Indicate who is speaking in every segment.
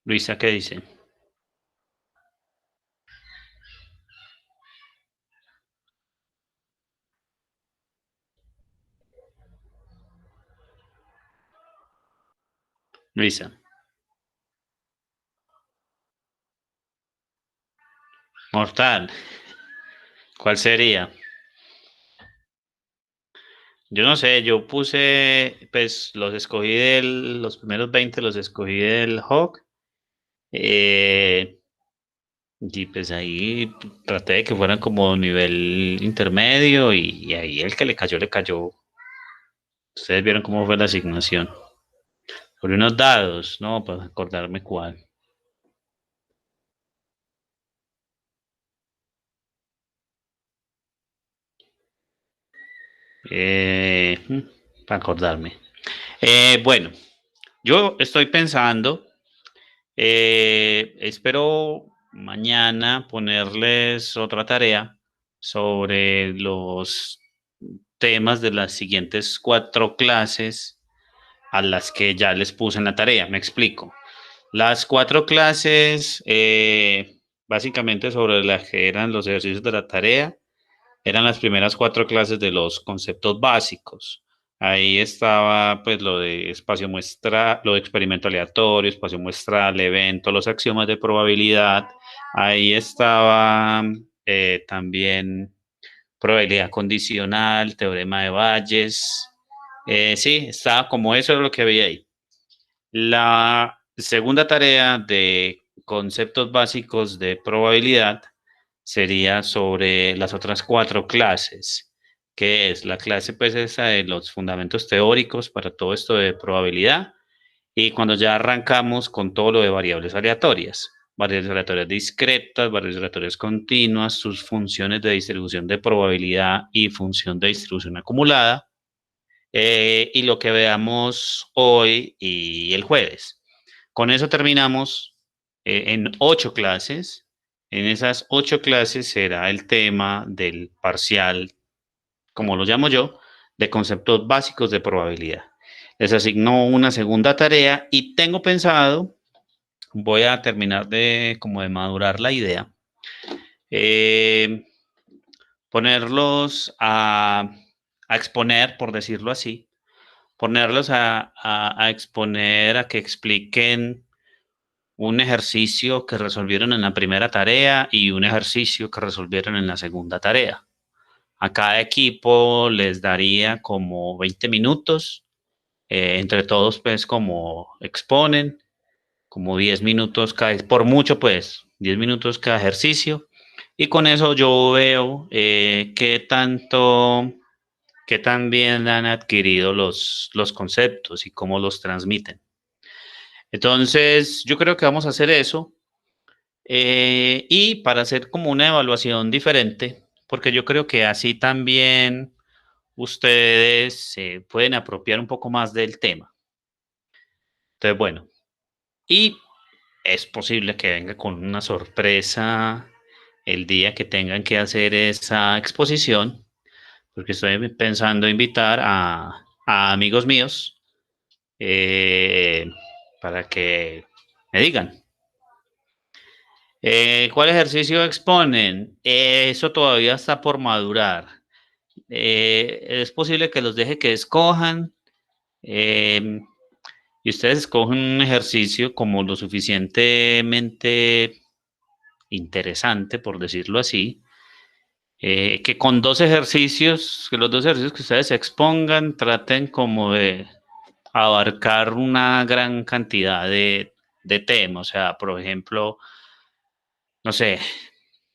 Speaker 1: Luisa, ¿qué dice? Luisa, mortal, ¿cuál sería? Yo no sé, yo puse, pues los escogí los primeros 20 los escogí del Hawk. Y pues ahí traté de que fueran como nivel intermedio y ahí el que le cayó, le cayó. Ustedes vieron cómo fue la asignación. Sobre unos dados, no, para acordarme cuál. Para acordarme. Bueno, yo estoy pensando, espero mañana ponerles otra tarea sobre los temas de las siguientes 4 clases a las que ya les puse en la tarea. Me explico. Las 4 clases, básicamente sobre las que eran los ejercicios de la tarea, eran las primeras 4 clases de los conceptos básicos. Ahí estaba pues lo de espacio muestral, lo de experimento aleatorio, espacio muestral, evento, los axiomas de probabilidad. Ahí estaba también probabilidad condicional, teorema de Bayes. Sí, estaba como eso es lo que había ahí. La segunda tarea de conceptos básicos de probabilidad sería sobre las otras 4 clases, que es la clase pues esa de los fundamentos teóricos para todo esto de probabilidad y cuando ya arrancamos con todo lo de variables aleatorias discretas, variables aleatorias continuas, sus funciones de distribución de probabilidad y función de distribución acumulada, y lo que veamos hoy y el jueves. Con eso terminamos en 8 clases. En esas 8 clases será el tema del parcial, como lo llamo yo, de conceptos básicos de probabilidad. Les asigno una segunda tarea y tengo pensado, voy a terminar de como de madurar la idea, eh, ponerlos a exponer, por decirlo así, ponerlos a exponer, a que expliquen un ejercicio que resolvieron en la primera tarea y un ejercicio que resolvieron en la segunda tarea. A cada equipo les daría como 20 minutos, entre todos pues como exponen, como 10 minutos cada, por mucho pues, 10 minutos cada ejercicio. Y con eso yo veo qué tan bien han adquirido los conceptos y cómo los transmiten. Entonces, yo creo que vamos a hacer eso. Y para hacer como una evaluación diferente, porque yo creo que así también ustedes se pueden apropiar un poco más del tema. Entonces, bueno, y es posible que venga con una sorpresa el día que tengan que hacer esa exposición, porque estoy pensando invitar a amigos míos eh, para que me digan. ¿Cuál ejercicio exponen? Eso todavía está por madurar. Es posible que los deje que escojan eh, y ustedes escogen un ejercicio como lo suficientemente interesante, por decirlo así, que con 2 ejercicios, que los 2 ejercicios que ustedes expongan traten como de abarcar una gran cantidad de temas. O sea, por ejemplo, no sé,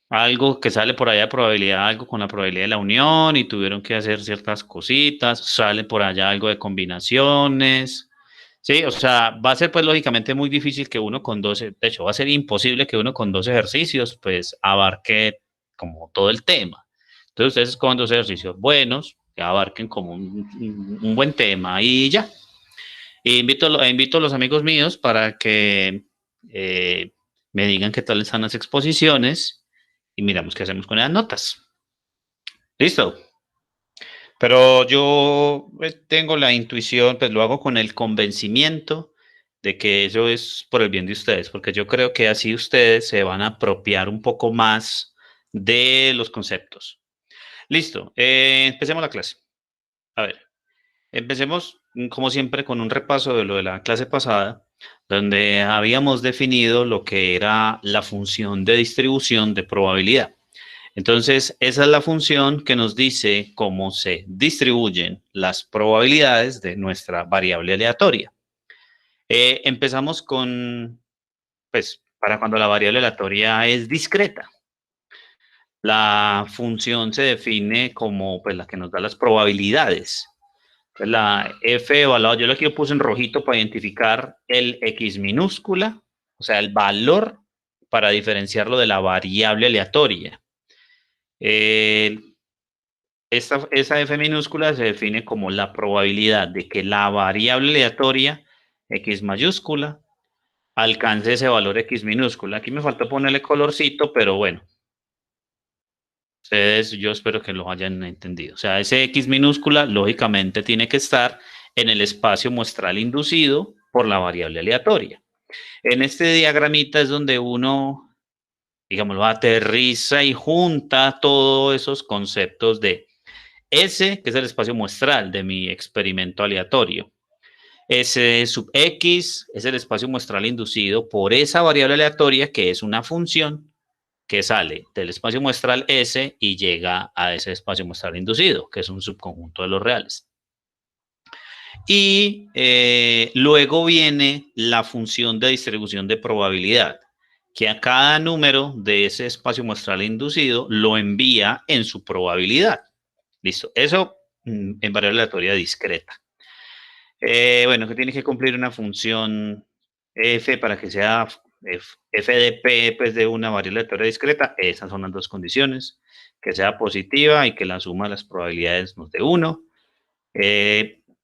Speaker 1: algo que sale por allá de probabilidad, algo con la probabilidad de la unión y tuvieron que hacer ciertas cositas, sale por allá algo de combinaciones, sí, o sea, va a ser pues lógicamente muy difícil que uno con 12, de hecho va a ser imposible que uno con 2 ejercicios pues abarque como todo el tema. Entonces ustedes con 2 ejercicios buenos, que abarquen como un buen tema y ya. E invito a los amigos míos para que eh, me digan qué tal están las exposiciones y miramos qué hacemos con las notas. ¿Listo? Pero yo tengo la intuición, pues lo hago con el convencimiento de que eso es por el bien de ustedes, porque yo creo que así ustedes se van a apropiar un poco más de los conceptos. Listo, empecemos la clase. A ver, empecemos como siempre con un repaso de lo de la clase pasada, donde habíamos definido lo que era la función de distribución de probabilidad. Entonces, esa es la función que nos dice cómo se distribuyen las probabilidades de nuestra variable aleatoria. Empezamos con, pues, para cuando la variable aleatoria es discreta. La función se define como pues, la que nos da las probabilidades. Entonces, la f evaluada, yo aquí lo puse en rojito para identificar el x minúscula, o sea, el valor para diferenciarlo de la variable aleatoria. Esa f minúscula se define como la probabilidad de que la variable aleatoria x mayúscula alcance ese valor x minúscula. Aquí me faltó ponerle colorcito, pero bueno, ustedes yo espero que lo hayan entendido. O sea, ese x minúscula lógicamente tiene que estar en el espacio muestral inducido por la variable aleatoria. En este diagramita es donde uno, digámoslo, aterriza y junta todos esos conceptos de S, que es el espacio muestral de mi experimento aleatorio. S sub X es el espacio muestral inducido por esa variable aleatoria que es una función que sale del espacio muestral S y llega a ese espacio muestral inducido, que es un subconjunto de los reales. Y luego viene la función de distribución de probabilidad, que a cada número de ese espacio muestral inducido lo envía en su probabilidad. Listo. Eso en variable aleatoria discreta. Bueno, que tiene que cumplir una función f para que sea f de p pues, de una variable aleatoria discreta. Esas son las dos condiciones. Que sea positiva y que la suma de las probabilidades nos dé 1.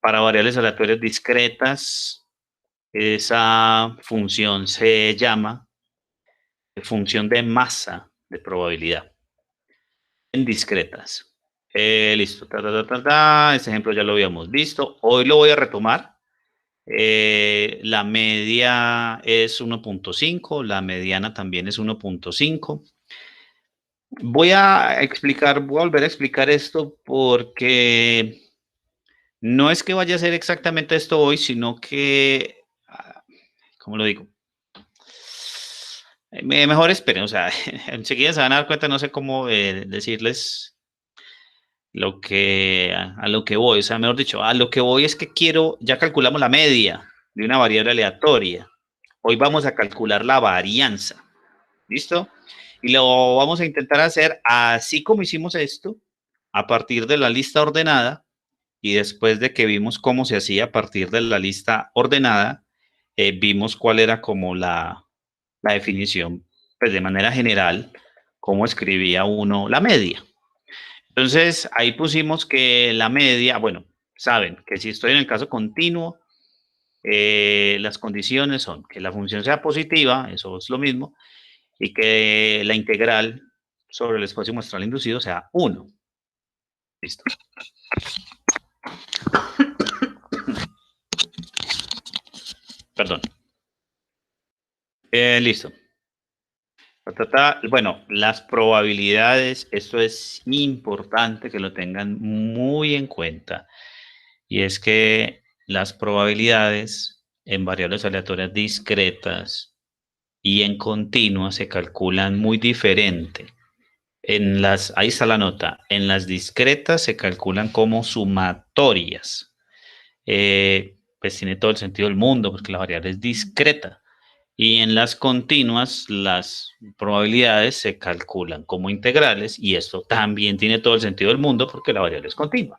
Speaker 1: Para variables aleatorias discretas, esa función se llama función de masa de probabilidad en discretas. Listo. Este ejemplo ya lo habíamos visto. Hoy lo voy a retomar. La media es 1.5, la mediana también es 1.5. Voy a volver a explicar esto porque no es que vaya a ser exactamente esto hoy, sino que, ¿cómo lo digo? Mejor esperen, o sea, enseguida se van a dar cuenta, no sé cómo decirles a lo que voy, o sea, mejor dicho, a lo que voy es que ya calculamos la media de una variable aleatoria. Hoy vamos a calcular la varianza, ¿listo? Y lo vamos a intentar hacer así como hicimos esto, a partir de la lista ordenada, y después de que vimos cómo se hacía a partir de la lista ordenada, vimos cuál era como la definición, pues de manera general, cómo escribía uno la media. Entonces, ahí pusimos que la media, bueno, saben que si estoy en el caso continuo, las condiciones son que la función sea positiva, eso es lo mismo, y que la integral sobre el espacio muestral inducido sea 1. Listo. Perdón. Listo. Bueno, las probabilidades, esto es importante que lo tengan muy en cuenta. Y es que las probabilidades en variables aleatorias discretas y en continuas se calculan muy diferente. Ahí está la nota, en las discretas se calculan como sumatorias. Pues tiene todo el sentido del mundo porque la variable es discreta. Y en las continuas, las probabilidades se calculan como integrales y esto también tiene todo el sentido del mundo porque la variable es continua.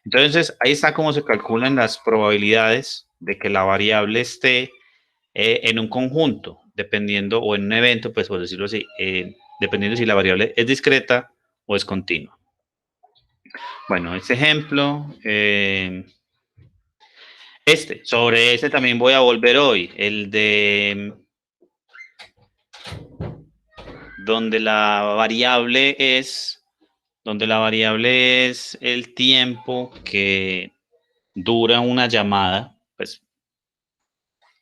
Speaker 1: Entonces, ahí está cómo se calculan las probabilidades de que la variable esté en un conjunto, dependiendo, o en un evento, pues por decirlo así, dependiendo si la variable es discreta o es continua. Bueno, este ejemplo, sobre este también voy a volver hoy, el de donde la variable es el tiempo que dura una llamada, pues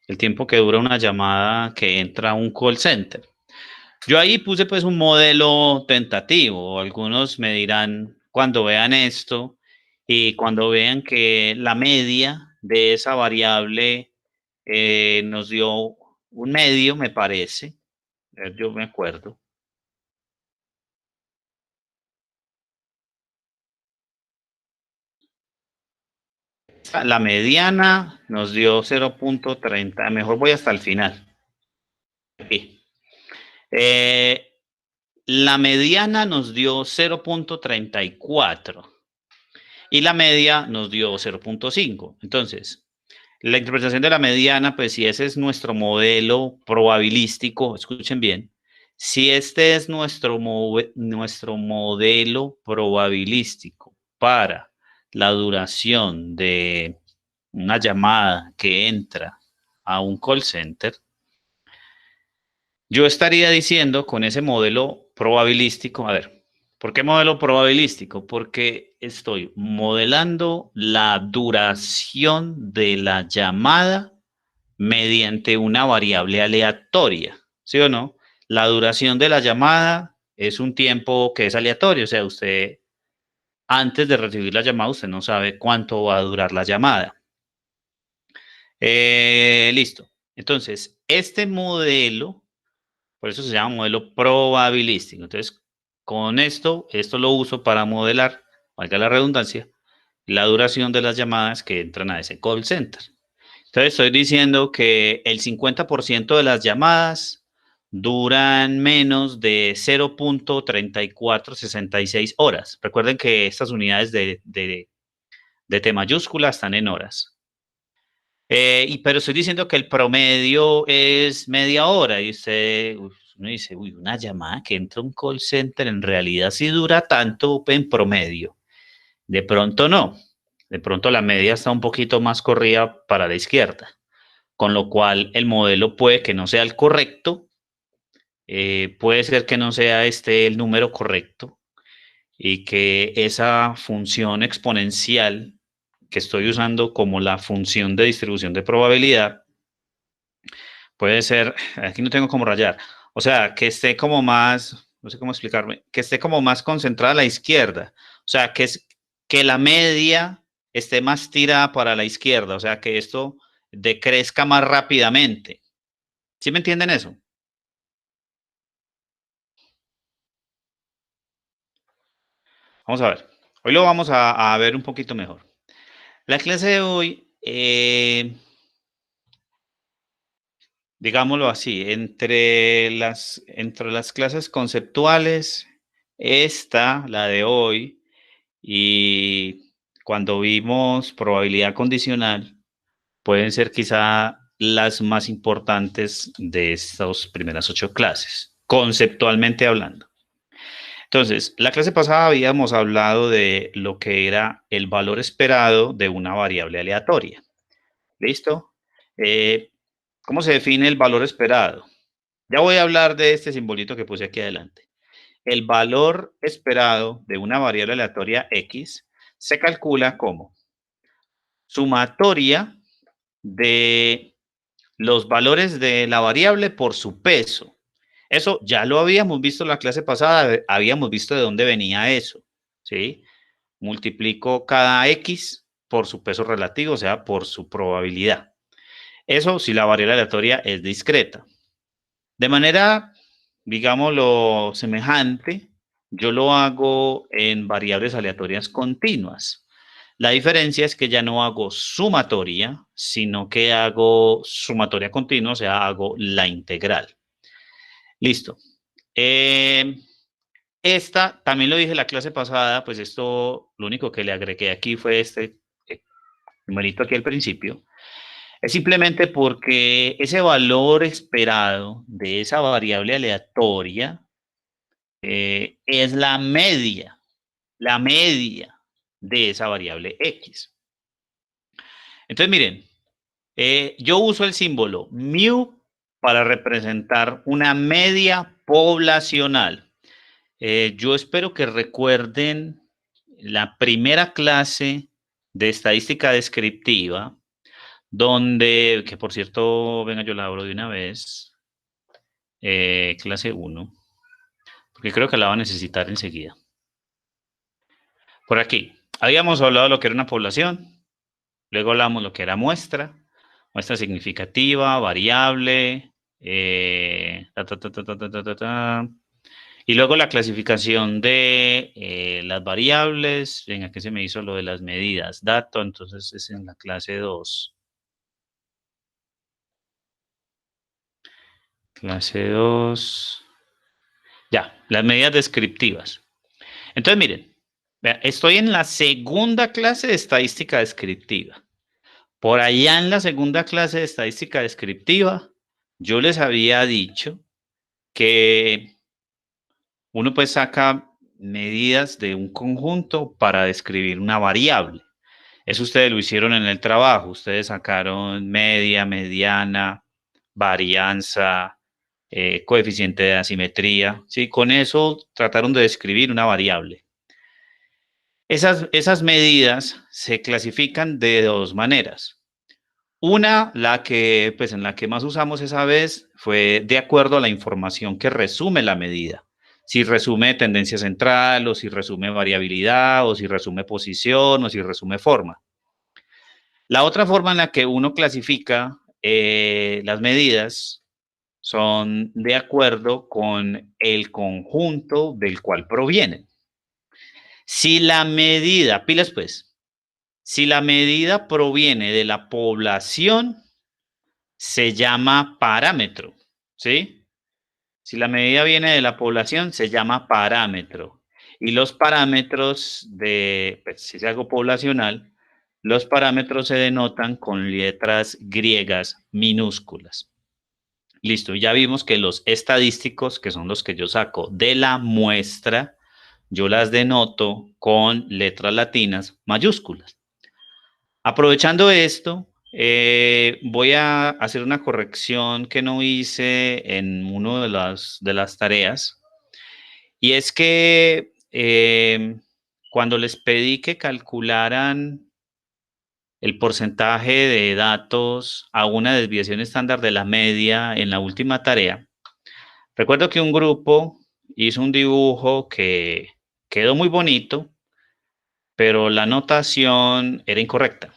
Speaker 1: el tiempo que dura una llamada que entra a un call center. Yo ahí puse pues un modelo tentativo. Algunos me dirán cuando vean esto y cuando vean que la media de esa variable nos dio un medio, me parece. Yo me acuerdo. La mediana nos dio 0.30. Mejor voy hasta el final. Aquí. La mediana nos dio 0.34 y la media nos dio 0.5. Entonces, la interpretación de la mediana, pues si ese es nuestro modelo probabilístico, escuchen bien, si este es nuestro modelo probabilístico para la duración de una llamada que entra a un call center, yo estaría diciendo con ese modelo probabilístico, a ver, ¿por qué modelo probabilístico? Porque estoy modelando la duración de la llamada mediante una variable aleatoria, ¿sí o no? La duración de la llamada es un tiempo que es aleatorio, o sea, usted antes de recibir la llamada, usted no sabe cuánto va a durar la llamada. Listo. Entonces, este modelo, por eso se llama modelo probabilístico. Entonces, con esto lo uso para modelar, valga la redundancia, la duración de las llamadas que entran a ese call center. Entonces, estoy diciendo que el 50% de las llamadas duran menos de 0.3466 horas. Recuerden que estas unidades de T mayúscula están en horas. Pero estoy diciendo que el promedio es media hora y usted uno dice, uy, una llamada que entra a un call center en realidad sí dura tanto en promedio. De pronto no. De pronto la media está un poquito más corrida para la izquierda, con lo cual el modelo puede que no sea el correcto, puede ser que no sea este el número correcto y que esa función exponencial que estoy usando como la función de distribución de probabilidad puede ser, aquí no tengo cómo rayar, o sea, que esté como más, no sé cómo explicarme, que esté como más concentrada a la izquierda, o sea, que la media esté más tirada para la izquierda, o sea, que esto decrezca más rápidamente. ¿Sí me entienden eso? Vamos a ver. Hoy lo vamos a ver un poquito mejor. La clase de hoy, digámoslo así, entre las clases conceptuales, esta, la de hoy, y cuando vimos probabilidad condicional, pueden ser quizá las más importantes de estas primeras 8 clases, conceptualmente hablando. Entonces, la clase pasada habíamos hablado de lo que era el valor esperado de una variable aleatoria. ¿Listo? Eh, ¿Cómo se define el valor esperado? Ya voy a hablar de este simbolito que puse aquí adelante. El valor esperado de una variable aleatoria X se calcula como sumatoria de los valores de la variable por su peso. Eso ya lo habíamos visto en la clase pasada, habíamos visto de dónde venía eso, ¿sí? Multiplico cada X por su peso relativo, o sea, por su probabilidad. Eso si la variable aleatoria es discreta. De manera, digámoslo, semejante, yo lo hago en variables aleatorias continuas. La diferencia es que ya no hago sumatoria, sino que hago sumatoria continua, o sea, hago la integral. Listo. Esta, también lo dije la clase pasada, pues esto, lo único que le agregué aquí fue este numerito aquí al principio. Es simplemente porque ese valor esperado de esa variable aleatoria es la media de esa variable X. Entonces, miren, yo uso el símbolo mu para representar una media poblacional. Yo espero que recuerden la primera clase de estadística descriptiva, donde, que por cierto, venga, yo la abro de una vez, clase 1, porque creo que la va a necesitar enseguida. Por aquí, habíamos hablado de lo que era una población, luego hablamos de lo que era muestra significativa, variable, y luego la clasificación de las variables. Venga, que se me hizo lo de las medidas, dato, entonces es en la clase 2. Clase 2. Ya, las medidas descriptivas. Entonces, miren, estoy en la segunda clase de estadística descriptiva. Por allá en la segunda clase de estadística descriptiva, yo les había dicho que uno pues saca medidas de un conjunto para describir una variable. Eso ustedes lo hicieron en el trabajo. Ustedes sacaron media, mediana, varianza, coeficiente de asimetría. ¿Sí? Con eso trataron de describir una variable. Esas medidas se clasifican de dos maneras. Una, pues en la que más usamos esa vez, fue de acuerdo a la información que resume la medida. Si resume tendencia central, o si resume variabilidad, o si resume posición, o si resume forma. La otra forma en la que uno clasifica las medidas son de acuerdo con el conjunto del cual provienen. Si la medida, pilas pues, si la medida proviene de la población, se llama parámetro, ¿sí? Si la medida viene de la población, se llama parámetro. Y los parámetros pues, si es algo poblacional, los parámetros se denotan con letras griegas minúsculas. Listo, ya vimos que los estadísticos, que son los que yo saco de la muestra, yo las denoto con letras latinas mayúsculas. Aprovechando esto, voy a hacer una corrección que no hice en una de las tareas, y es que cuando les pedí que calcularan el porcentaje de datos a una desviación estándar de la media en la última tarea, recuerdo que un grupo hizo un dibujo que quedó muy bonito, pero la notación era incorrecta,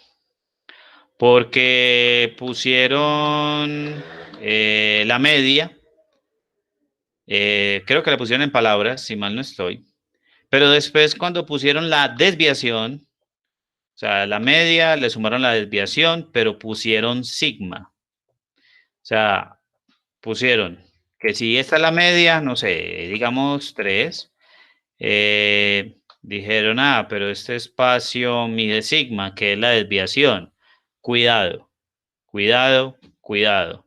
Speaker 1: porque pusieron la media, creo que la pusieron en palabras, si mal no estoy, pero después cuando pusieron la desviación, o sea, la media, le sumaron la desviación, pero pusieron sigma. O sea, pusieron que si esta es la media, no sé, digamos 3, dijeron, pero este espacio mide sigma, que es la desviación. Cuidado, cuidado, cuidado.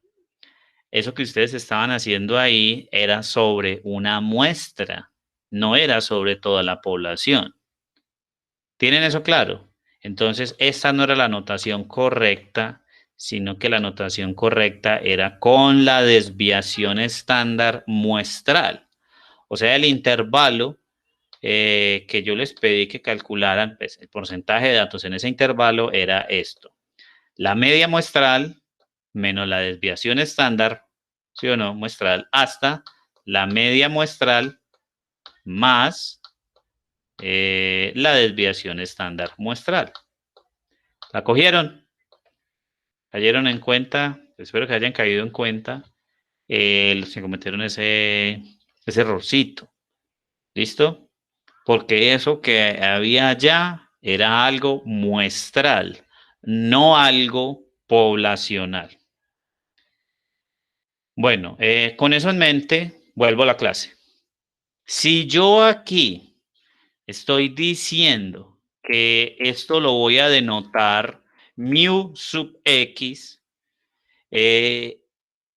Speaker 1: Eso que ustedes estaban haciendo ahí era sobre una muestra, no era sobre toda la población. ¿Tienen eso claro? Entonces, esta no era la notación correcta, sino que la notación correcta era con la desviación estándar muestral. O sea, el intervalo que yo les pedí que calcularan, pues, el porcentaje de datos en ese intervalo era esto. La media muestral menos la desviación estándar, ¿sí o no? Muestral, hasta la media muestral más la desviación estándar muestral. ¿La cogieron? ¿Cayeron en cuenta? Espero que hayan caído en cuenta los que cometieron ese errorcito. ¿Listo? Porque eso que había allá era algo muestral, no algo poblacional. Bueno, con eso en mente, vuelvo a la clase. Si yo aquí estoy diciendo que esto lo voy a denotar mu sub x,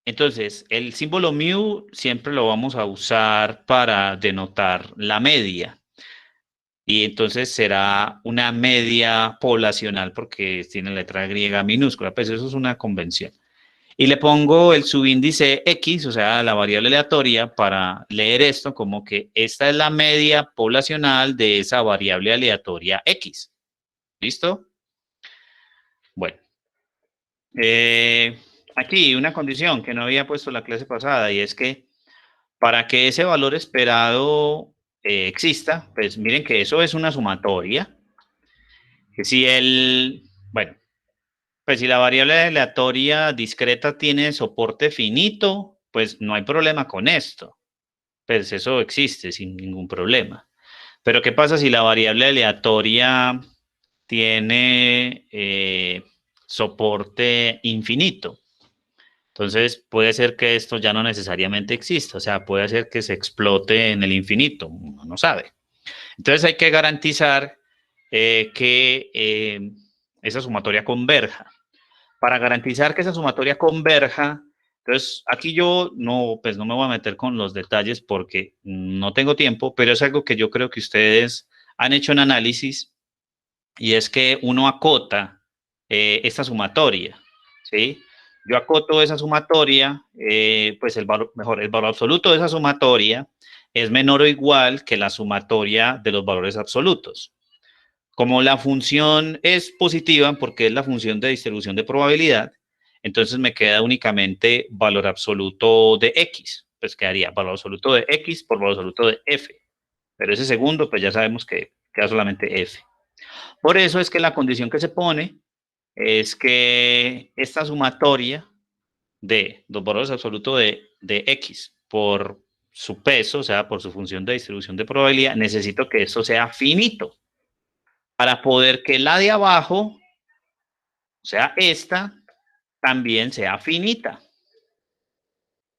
Speaker 1: entonces el símbolo mu siempre lo vamos a usar para denotar la media. Y entonces será una media poblacional porque tiene letra griega minúscula, pues eso es una convención. Y le pongo el subíndice X, o sea, la variable aleatoria, para leer esto como que esta es la media poblacional de esa variable aleatoria X. ¿Listo? Bueno. Aquí una condición que no había puesto la clase pasada, y es que para que ese valor esperado exista, pues miren que eso es una sumatoria. Que si bueno, pues si la variable aleatoria discreta tiene soporte finito, pues no hay problema con esto. Pues eso existe sin ningún problema. Pero ¿qué pasa si la variable aleatoria tiene soporte infinito? Entonces puede ser que esto ya no necesariamente exista, o sea, puede ser que se explote en el infinito, uno no sabe. Entonces hay que garantizar que esa sumatoria converja. Para garantizar que esa sumatoria converja, entonces aquí yo no, pues no me voy a meter con los detalles porque no tengo tiempo, pero es algo que yo creo que ustedes han hecho en análisis, y es que uno acota esta sumatoria, ¿sí? Yo acoto esa sumatoria, pues el valor, mejor, el valor absoluto de esa sumatoria es menor o igual que la sumatoria de los valores absolutos. Como la función es positiva, porque es la función de distribución de probabilidad, entonces me queda únicamente valor absoluto de x, pues quedaría valor absoluto de x por valor absoluto de f, pero ese segundo, pues ya sabemos que queda solamente f. Por eso es que la condición que se pone es que esta sumatoria de los valores absolutos de x por su peso, o sea, por su función de distribución de probabilidad, necesito que esto sea finito para poder que la de abajo, o sea, esta, también sea finita.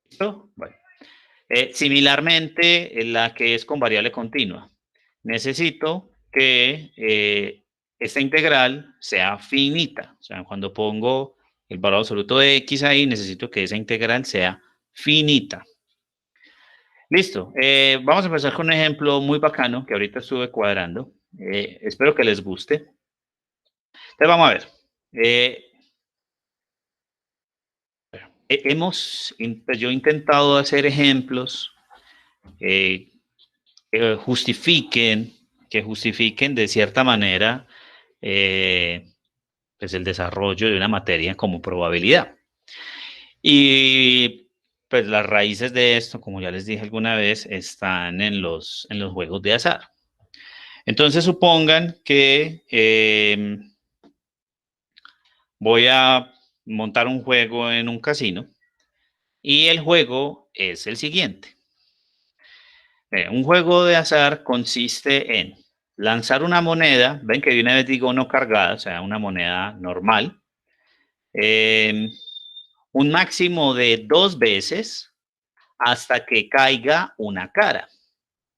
Speaker 1: ¿Listo? Bueno. Similarmente, la que es con variable continua. Necesito que esta integral sea finita. O sea, cuando pongo el valor absoluto de x ahí, necesito que esa integral sea finita. Listo. Vamos a empezar con un ejemplo muy bacano que ahorita estuve cuadrando. Espero que les guste. Entonces, vamos a ver. Yo he intentado hacer ejemplos eh, que justifiquen de cierta manera pues el desarrollo de una materia como probabilidad. Y pues las raíces de esto, como ya les dije alguna vez, están en los juegos de azar. Entonces supongan que voy a montar un juego en un casino y el juego es el siguiente. Un juego de azar consiste en lanzar una moneda, ven que de una vez digo no cargada, o sea, una moneda normal, un máximo de 2 veces hasta que caiga una cara.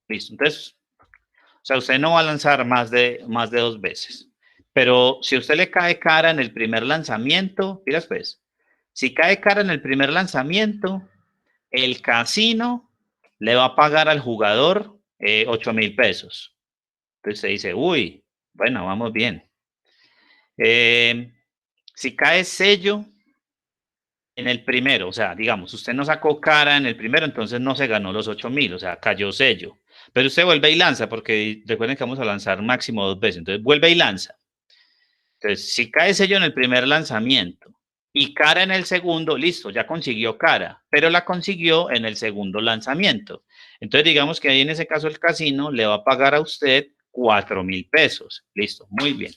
Speaker 1: Listo, entonces, o sea, usted no va a lanzar más de 2 veces. Pero si usted le cae cara en el primer lanzamiento, mira pues, si cae cara en el primer lanzamiento, el casino le va a pagar al jugador 8,000 pesos. Entonces se dice, uy, bueno, vamos bien. Si cae sello en el primero, o sea, digamos, usted no sacó cara en el primero, entonces no se ganó los 8,000, o sea, cayó sello. Pero usted vuelve y lanza, porque recuerden que vamos a lanzar máximo 2 veces, entonces vuelve y lanza. Entonces, si cae sello en el primer lanzamiento y cara en el segundo, listo, ya consiguió cara, pero la consiguió en el segundo lanzamiento. Entonces, digamos que ahí en ese caso el casino le va a pagar a usted 4,000 pesos. Listo, muy bien.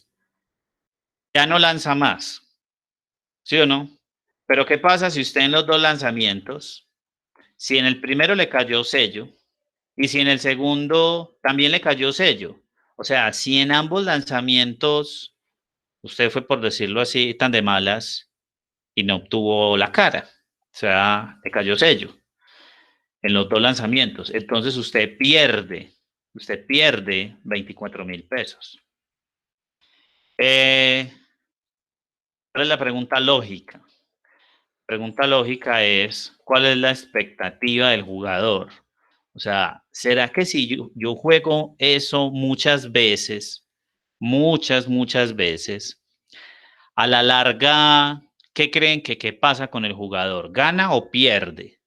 Speaker 1: Ya no lanza más, ¿sí o no? Pero ¿qué pasa si usted en los dos lanzamientos, si en el primero le cayó sello y si en el segundo también le cayó sello? O sea, si en ambos lanzamientos usted fue, por decirlo así, tan de malas y no obtuvo la cara, o sea, le cayó sello en los dos lanzamientos, entonces usted pierde 24,000 pesos. ¿Cuál es la pregunta lógica? Pregunta lógica es, ¿cuál es la expectativa del jugador? O sea, ¿será que si yo juego eso muchas veces, a la larga, ¿qué creen que qué pasa con el jugador? ¿Gana o pierde?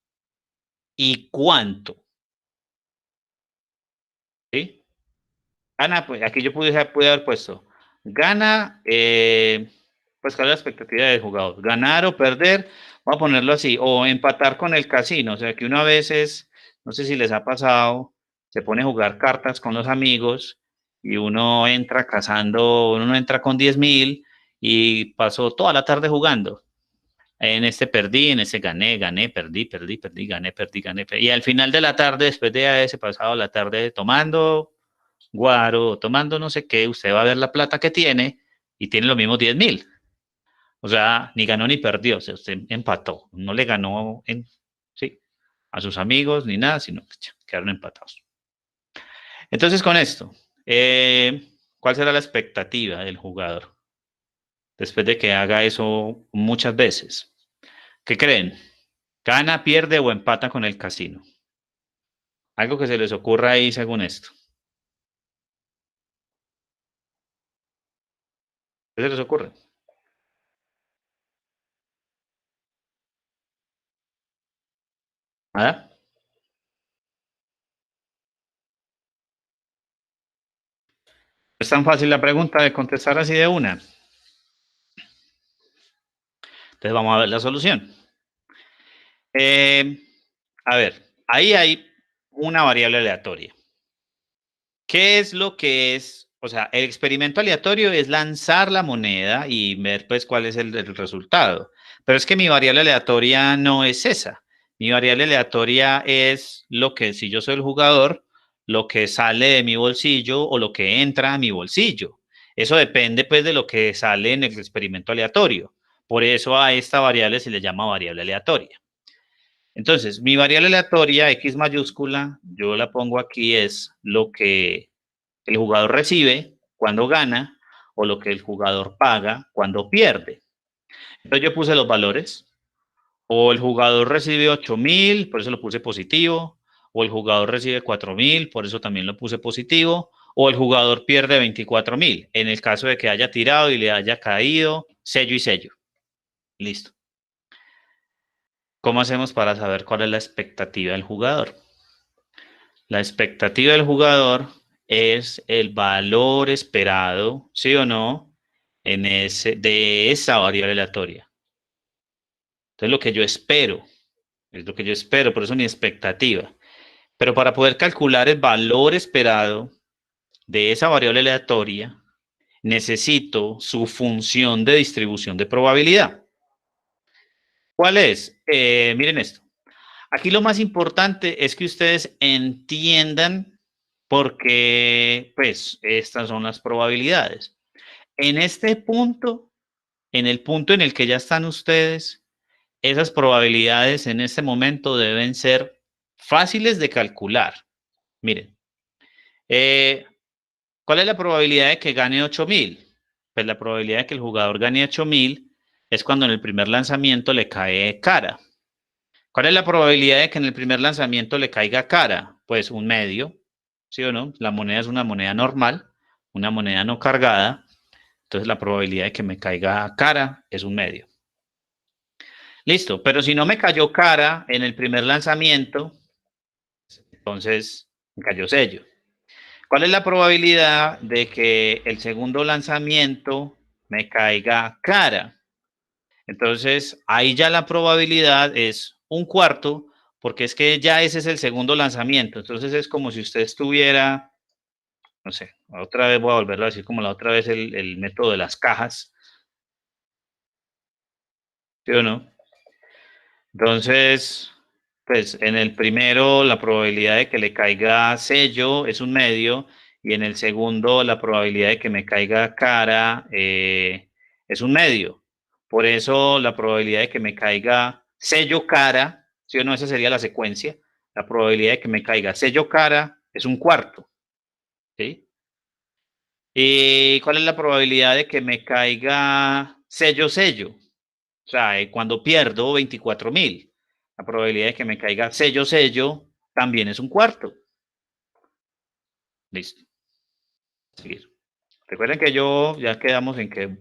Speaker 1: ¿Y cuánto? ¿Sí? Gana, pues aquí yo pude haber puesto, gana Pues, ¿cuál es la expectativa del jugador? ¿Ganar o perder? Voy a ponerlo así, o empatar con el casino, o sea, que uno a veces, no sé si les ha pasado, se pone a jugar cartas con los amigos y uno entra cazando, uno entra con 10.000 y pasó toda la tarde jugando. En este perdí, en este gané, gané, perdí, perdí, perdí, gané, perdí, gané, perdí. Y al final de la tarde, después de haberse pasado la tarde tomando guaro, tomando no sé qué, usted va a ver la plata que tiene y tiene los mismos 10.000. O sea, ni ganó ni perdió, o sea, usted empató. No le ganó sí, a sus amigos ni nada, sino que quedaron empatados. Entonces, con esto, ¿cuál será la expectativa del jugador después de que haga eso muchas veces? ¿Qué creen? ¿Gana, pierde o empata con el casino? Algo que se les ocurra ahí según esto. ¿Qué se les ocurre? ¿Ah? Es tan fácil la pregunta de contestar así de una. Entonces vamos a ver la solución. A ver, ahí hay una variable aleatoria. ¿Qué es lo que es? O sea, el experimento aleatorio es lanzar la moneda y ver pues cuál es el resultado. Pero es que mi variable aleatoria no es esa. Mi variable aleatoria es lo que, si yo soy el jugador, lo que sale de mi bolsillo o lo que entra a mi bolsillo. Eso depende pues de lo que sale en el experimento aleatorio. Por eso a esta variable se le llama variable aleatoria. Entonces, mi variable aleatoria, X mayúscula, yo la pongo aquí, es lo que el jugador recibe cuando gana o lo que el jugador paga cuando pierde. Entonces yo puse los valores. O el jugador recibe 8.000, por eso lo puse positivo. O el jugador recibe 4.000, por eso también lo puse positivo. O el jugador pierde 24.000, en el caso de que haya tirado y le haya caído sello y sello. Listo. ¿Cómo hacemos para saber cuál es la expectativa del jugador? La expectativa del jugador es el valor esperado, sí o no, de esa variable aleatoria. Entonces, lo que yo espero, es lo que yo espero, por eso mi expectativa. Pero para poder calcular el valor esperado de esa variable aleatoria, necesito su función de distribución de probabilidad. ¿Cuál es? Miren esto. Aquí lo más importante es que ustedes entiendan por qué, pues, estas son las probabilidades. En este punto, en el punto en el que ya están ustedes, esas probabilidades en este momento deben ser fáciles de calcular. Miren, eh, ¿cuál es la probabilidad de que gane 8.000? Pues la probabilidad de que el jugador gane 8.000 es cuando en el primer lanzamiento le cae cara. ¿Cuál es la probabilidad de que en el primer lanzamiento le caiga cara? Pues un medio, ¿sí o no? La moneda es una moneda normal, una moneda no cargada, entonces la probabilidad de que me caiga cara es un medio. Listo, pero si no me cayó cara en el primer lanzamiento, entonces me cayó sello. ¿Cuál es la probabilidad de que el segundo lanzamiento me caiga cara? Entonces, ahí ya la probabilidad es un cuarto, porque es que ya ese es el segundo lanzamiento. Entonces, es como si usted estuviera, no sé, otra vez voy a volverlo a decir como la otra vez el método de las cajas, ¿sí o no? Entonces, pues en el primero la probabilidad de que le caiga sello es un medio y en el segundo la probabilidad de que me caiga cara es un medio. Por eso la probabilidad de que me caiga sello cara, si o no, esa sería la secuencia. La probabilidad de que me caiga sello cara es un cuarto. ¿Sí? ¿Y cuál es la probabilidad de que me caiga sello sello? O sea, cuando pierdo 24.000, la probabilidad de que me caiga sello sello también es un cuarto. Listo. Seguir. Recuerden que yo ya quedamos en que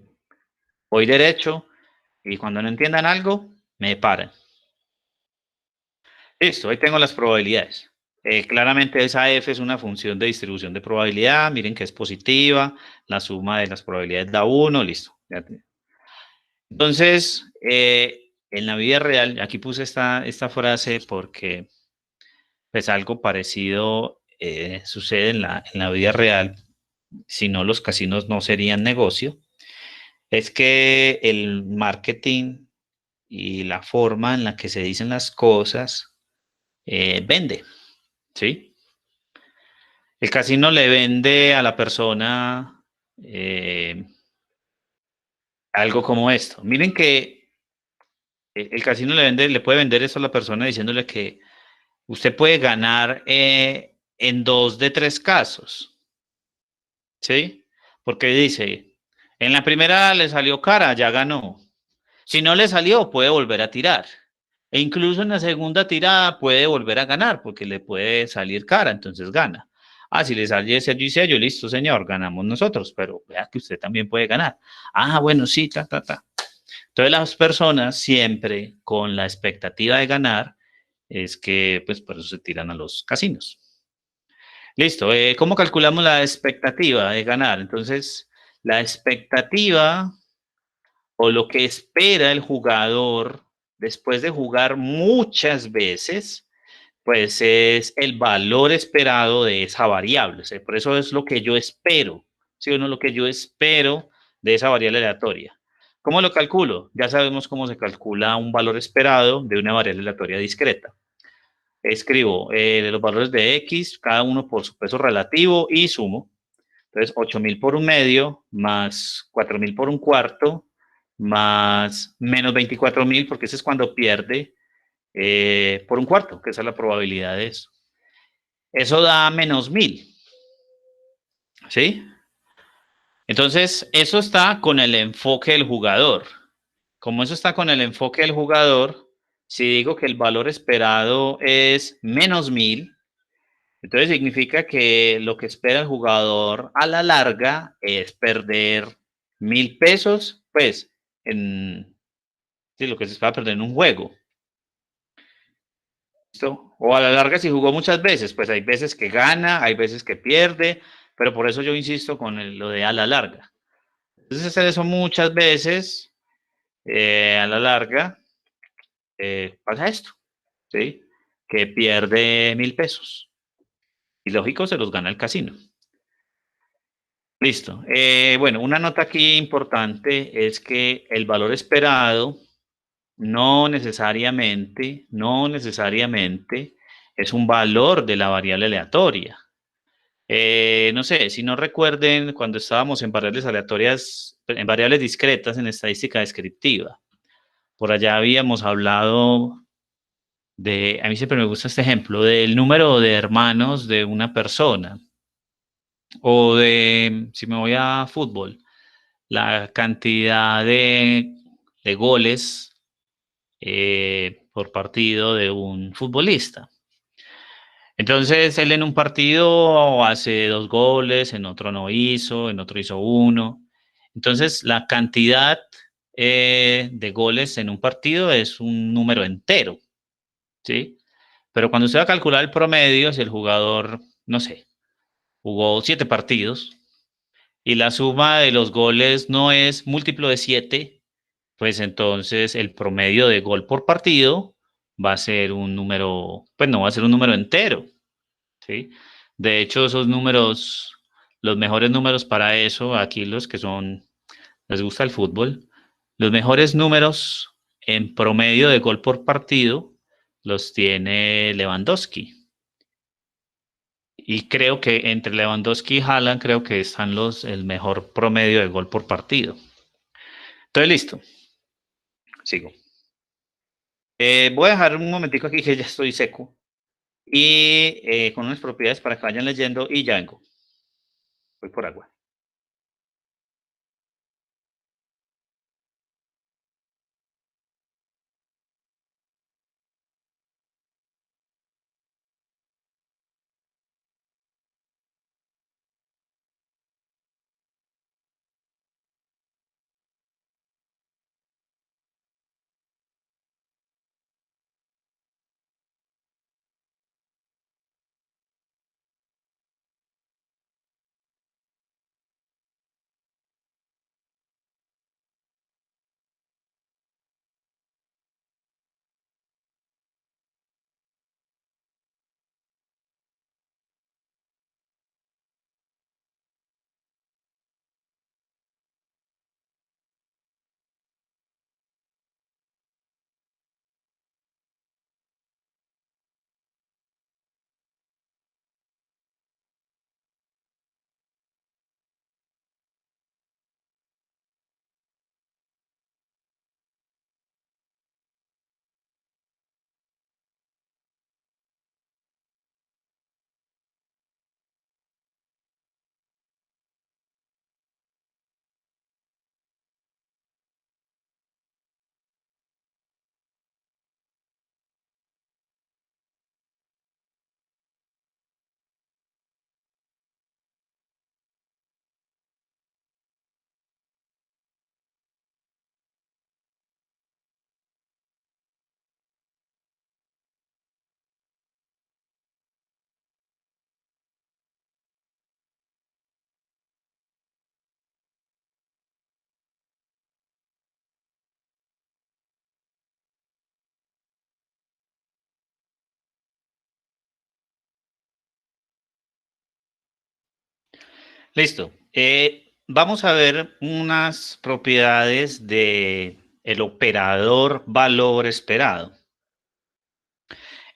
Speaker 1: voy derecho y cuando no entiendan algo, me paran. Listo, ahí tengo las probabilidades. Claramente esa f es una función de distribución de probabilidad. Miren que es positiva. La suma de las probabilidades da 1. Listo. Entonces, en la vida real, aquí puse esta frase porque pues algo parecido sucede en la vida real, si no los casinos no serían negocio, es que el marketing y la forma en la que se dicen las cosas vende, ¿sí? El casino le vende a la persona eh, algo como esto. Miren que el casino le puede vender eso a la persona diciéndole que usted puede ganar en 2 de 3 casos, ¿sí? Porque dice, en la primera le salió cara, ya ganó. Si no le salió, puede volver a tirar. E incluso en la segunda tirada puede volver a ganar porque le puede salir cara, entonces gana. Ah, si le sale sello y sello, listo, señor, ganamos nosotros, pero vea que usted también puede ganar. Ah, bueno, sí, ta, ta, ta. Entonces las personas siempre con la expectativa de ganar es que, pues, por eso se tiran a los casinos. Listo. ¿Cómo calculamos la expectativa de ganar? Entonces, la expectativa o lo que espera el jugador después de jugar muchas veces, pues es el valor esperado de esa variable. O sea, por eso es lo que yo espero, ¿sí o no? Lo que yo espero de esa variable aleatoria. ¿Cómo lo calculo? Ya sabemos cómo se calcula un valor esperado de una variable aleatoria discreta. Escribo los valores de X, cada uno por su peso relativo y sumo. Entonces, 8.000 por un medio, más 4.000 por un cuarto, más menos 24.000, porque ese es cuando pierde por un cuarto, que esa es la probabilidad de eso. Eso da -1.000, ¿sí? Entonces, eso está con el enfoque del jugador. Como eso está con el enfoque del jugador, si digo que el valor esperado es -1.000, entonces significa que lo que espera el jugador a la larga es perder 1.000 pesos, pues, en sí, lo que se espera perder en un juego. ¿Listo? O a la larga, si jugó muchas veces, pues hay veces que gana, hay veces que pierde, pero por eso yo insisto con lo de a la larga. Entonces, hacer eso muchas veces, a la larga, pasa esto, ¿sí? Que pierde 1.000 pesos. Y lógico, se los gana el casino. Listo. Bueno, una nota aquí importante es que el valor esperado no necesariamente es un valor de la variable aleatoria. No sé, si no recuerden cuando estábamos en variables aleatorias, en variables discretas en estadística descriptiva, por allá habíamos hablado a mí siempre me gusta este ejemplo, del número de hermanos de una persona, o si me voy a fútbol, la cantidad de goles por partido de un futbolista. Entonces, él en un partido hace 2 goles, en otro no hizo, en otro hizo uno. Entonces, la cantidad de goles en un partido es un número entero, ¿sí? Pero cuando usted va a calcular el promedio, si el jugador, no sé, jugó 7 partidos y la suma de los goles no es múltiplo de 7, pues entonces el promedio de gol por partido va a ser un número, pues no va a ser un número entero, ¿sí? De hecho, esos números, los mejores números para eso, aquí los que son, les gusta el fútbol, los mejores números en promedio de gol por partido los tiene Lewandowski. Y creo que entre Lewandowski y Haaland creo que están el mejor promedio de gol por partido. Entonces, listo, sigo. Voy a dejar un momentico aquí que ya estoy seco y con unas propiedades para que vayan leyendo y ya vengo. Voy por agua. Listo. Vamos a ver unas propiedades de el operador valor esperado.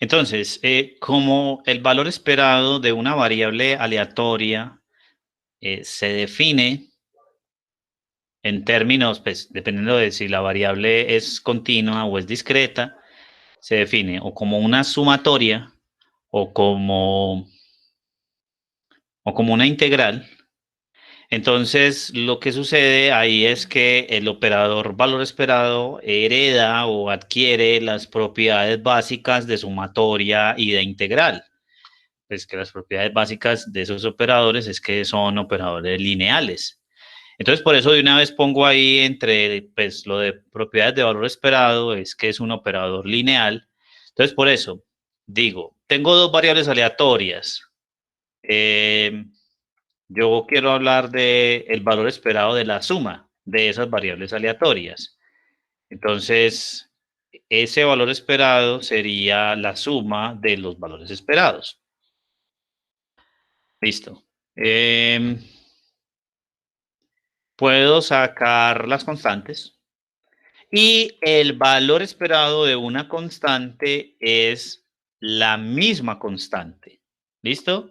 Speaker 1: Entonces, como el valor esperado de una variable aleatoria se define en términos, pues, dependiendo de si la variable es continua o es discreta, se define o como una sumatoria o como una integral. Entonces, lo que sucede ahí es que el operador valor esperado hereda o adquiere las propiedades básicas de sumatoria y de integral. Pues que las propiedades básicas de esos operadores es que son operadores lineales. Entonces, por eso de una vez pongo ahí entre, pues, lo de propiedades de valor esperado es que es un operador lineal. Entonces, por eso digo, tengo dos variables aleatorias. Yo quiero hablar de el valor esperado de la suma de esas variables aleatorias. Entonces, ese valor esperado sería la suma de los valores esperados. Listo. Puedo sacar las constantes y el valor esperado de una constante es la misma constante. ¿Listo?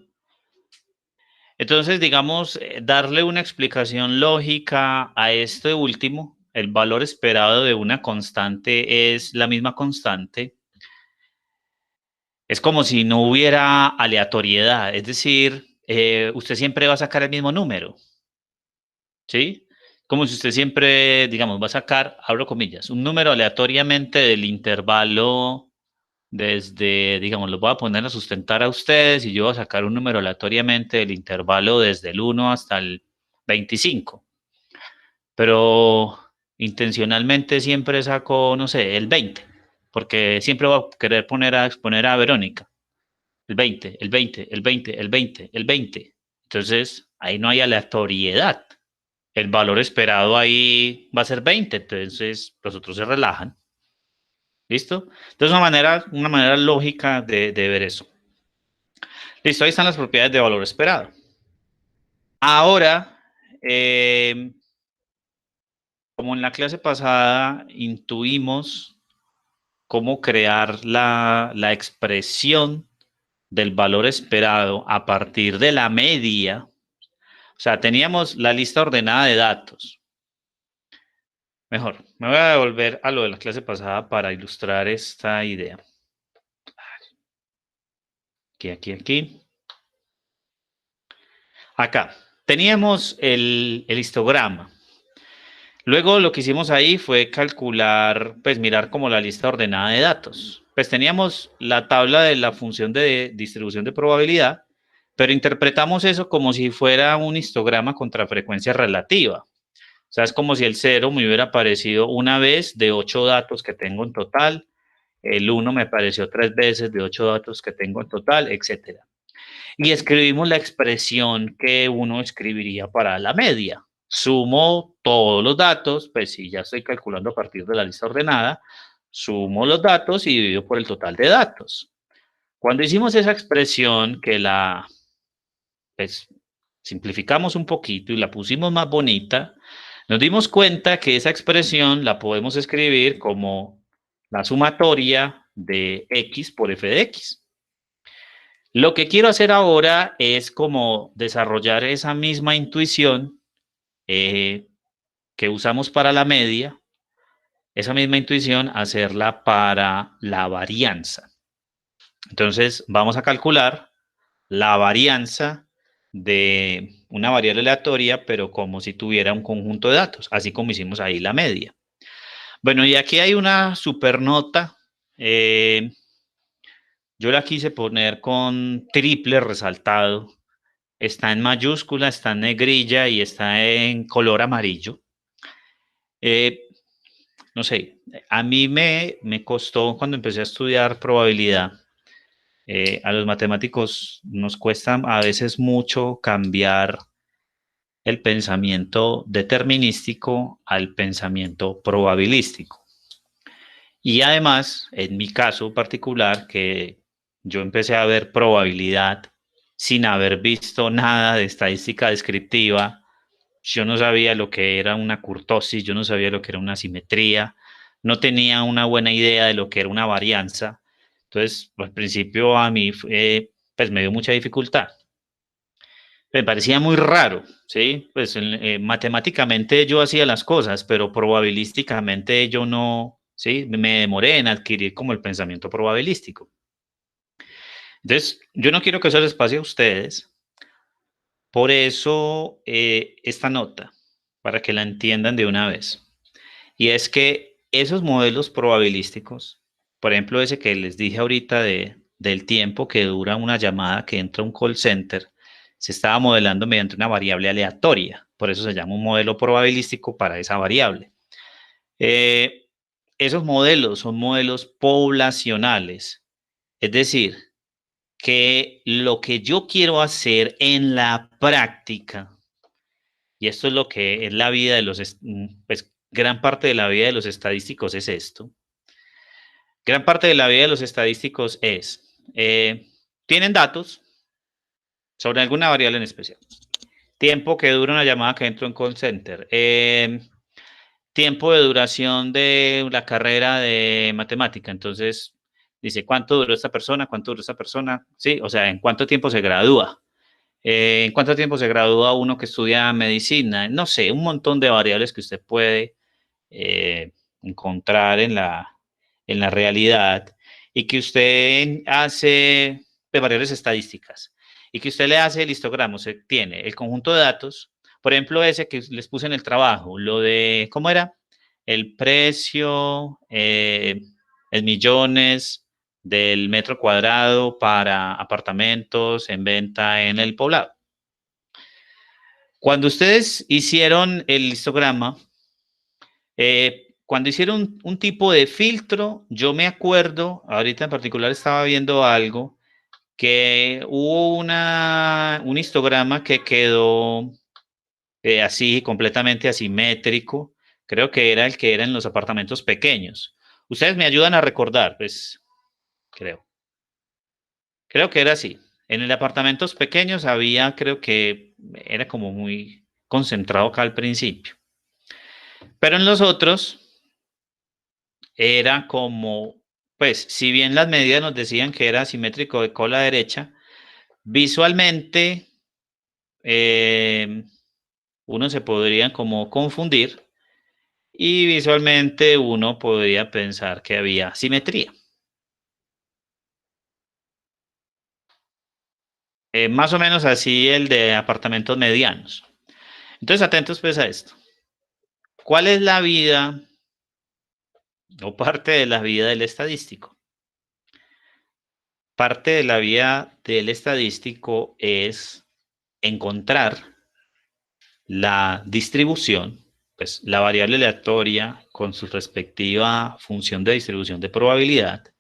Speaker 1: Entonces, digamos, darle una explicación lógica a este último, el valor esperado de una constante es la misma constante. Es como si no hubiera aleatoriedad, es decir, usted siempre va a sacar el mismo número, ¿sí? Como si usted siempre, digamos, va a sacar, abro comillas, un número aleatoriamente del intervalo desde, digamos, lo voy a poner a sustentar a ustedes y yo voy a sacar un número aleatoriamente del intervalo desde el 1 hasta el 25. Pero intencionalmente siempre saco, no sé, el 20, porque siempre voy a querer poner a exponer a Verónica. El 20, el 20, el 20, el 20, el 20. Entonces, ahí no hay aleatoriedad. El valor esperado ahí va a ser 20, entonces los otros se relajan. ¿Listo? Entonces, una manera lógica de ver eso. Listo, ahí están las propiedades de valor esperado. Ahora, como en la clase pasada intuimos cómo crear la expresión del valor esperado a partir de la media, o sea, teníamos la lista ordenada de datos. Mejor, me voy a devolver a lo de la clase pasada para ilustrar esta idea. Aquí. Acá, teníamos el histograma. Luego lo que hicimos ahí fue calcular, pues mirar como la lista ordenada de datos. Pues teníamos la tabla de la función de distribución de probabilidad, pero interpretamos eso como si fuera un histograma contra frecuencia relativa. O sea, es como si el 0 me hubiera aparecido una vez de 8 datos que tengo en total, el 1 me apareció 3 veces de 8 datos que tengo en total, etc. Y escribimos la expresión que uno escribiría para la media. Sumo todos los datos, pues si ya estoy calculando a partir de la lista ordenada, sumo los datos y divido por el total de datos. Cuando hicimos esa expresión que la pues, simplificamos un poquito y la pusimos más bonita, nos dimos cuenta que esa expresión la podemos escribir como la sumatoria de x por f de x. Lo que quiero hacer ahora es como desarrollar esa misma intuición que usamos para la media, esa misma intuición, hacerla para la varianza. Entonces, vamos a calcular la varianza de una variable aleatoria, pero como si tuviera un conjunto de datos, así como hicimos ahí la media. Bueno, y aquí hay una super nota. Yo la quise poner con triple resaltado. Está en mayúscula, está en negrilla y está en color amarillo. No sé, a mí me costó cuando empecé a estudiar probabilidad. A los matemáticos nos cuesta a veces mucho cambiar el pensamiento determinístico al pensamiento probabilístico. Y además, en mi caso particular, que yo empecé a ver probabilidad sin haber visto nada de estadística descriptiva. Yo no sabía lo que era una kurtosis, yo no sabía lo que era una simetría, no tenía una buena idea de lo que era una varianza. Entonces, al principio a mí pues me dio mucha dificultad. Me parecía muy raro, ¿sí? Pues matemáticamente yo hacía las cosas, pero probabilísticamente yo no, ¿sí? Me demoré en adquirir como el pensamiento probabilístico. Entonces, yo no quiero que eso les pase a ustedes, por eso esta nota, para que la entiendan de una vez. Y es que esos modelos probabilísticos, por ejemplo, ese que les dije ahorita del tiempo que dura una llamada que entra a un call center, se estaba modelando mediante una variable aleatoria. Por eso se llama un modelo probabilístico para esa variable. Eh, Esos modelos son modelos poblacionales. Es decir, que lo que yo quiero hacer en la práctica, y esto es lo que es la vida de los, pues gran parte de la vida de los estadísticos es esto. Gran parte de la vida de los estadísticos es, tienen datos sobre alguna variable en especial. Tiempo que dura una llamada que entró en call center. Tiempo de duración de la carrera de matemática. Entonces, dice, ¿cuánto duró esta persona? ¿Cuánto duró esta persona? Sí, o sea, ¿en cuánto tiempo se gradúa? ¿En cuánto tiempo se gradúa uno que estudia medicina? No sé, un montón de variables que usted puede encontrar en la realidad y que usted hace de variables estadísticas y que usted le hace el histograma, se tiene el conjunto de datos, por ejemplo, ese que les puse en el trabajo, lo de, ¿cómo era? El precio en millones del metro cuadrado para apartamentos en venta en el poblado. Cuando ustedes hicieron el histograma, cuando hicieron un tipo de filtro, yo me acuerdo, ahorita en particular estaba viendo algo, que hubo un histograma que quedó así, completamente asimétrico. Creo que era el que era en los apartamentos pequeños. Ustedes me ayudan a recordar, pues creo. Creo que era así. En el apartamentos pequeños había, creo que era como muy concentrado acá al principio. Pero en los otros era como, pues, si bien las medidas nos decían que era simétrico de cola derecha, visualmente uno se podría como confundir y visualmente uno podría pensar que había simetría. Más o menos así el de apartamentos medianos. Entonces, atentos pues a esto. ¿Cuál es la vida o parte de la vida del estadístico? Parte de la vida del estadístico es encontrar la distribución, pues la variable aleatoria con su respectiva función de distribución de probabilidad,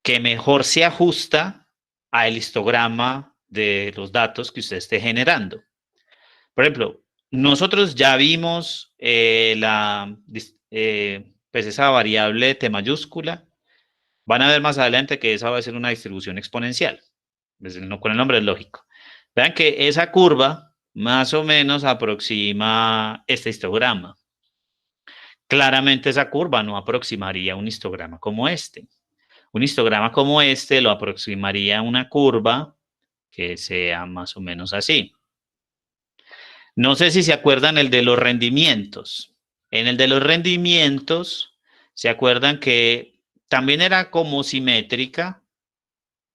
Speaker 1: que mejor se ajusta al histograma de los datos que usted esté generando. Por ejemplo, nosotros ya vimos pues esa variable T mayúscula. Van a ver más adelante que esa va a ser una distribución exponencial. Con el nombre es lógico. Vean que esa curva más o menos aproxima este histograma. Claramente esa curva no aproximaría un histograma como este. Un histograma como este lo aproximaría a una curva que sea más o menos así. No sé si se acuerdan el de los rendimientos. En el de los rendimientos, se acuerdan que también era como simétrica.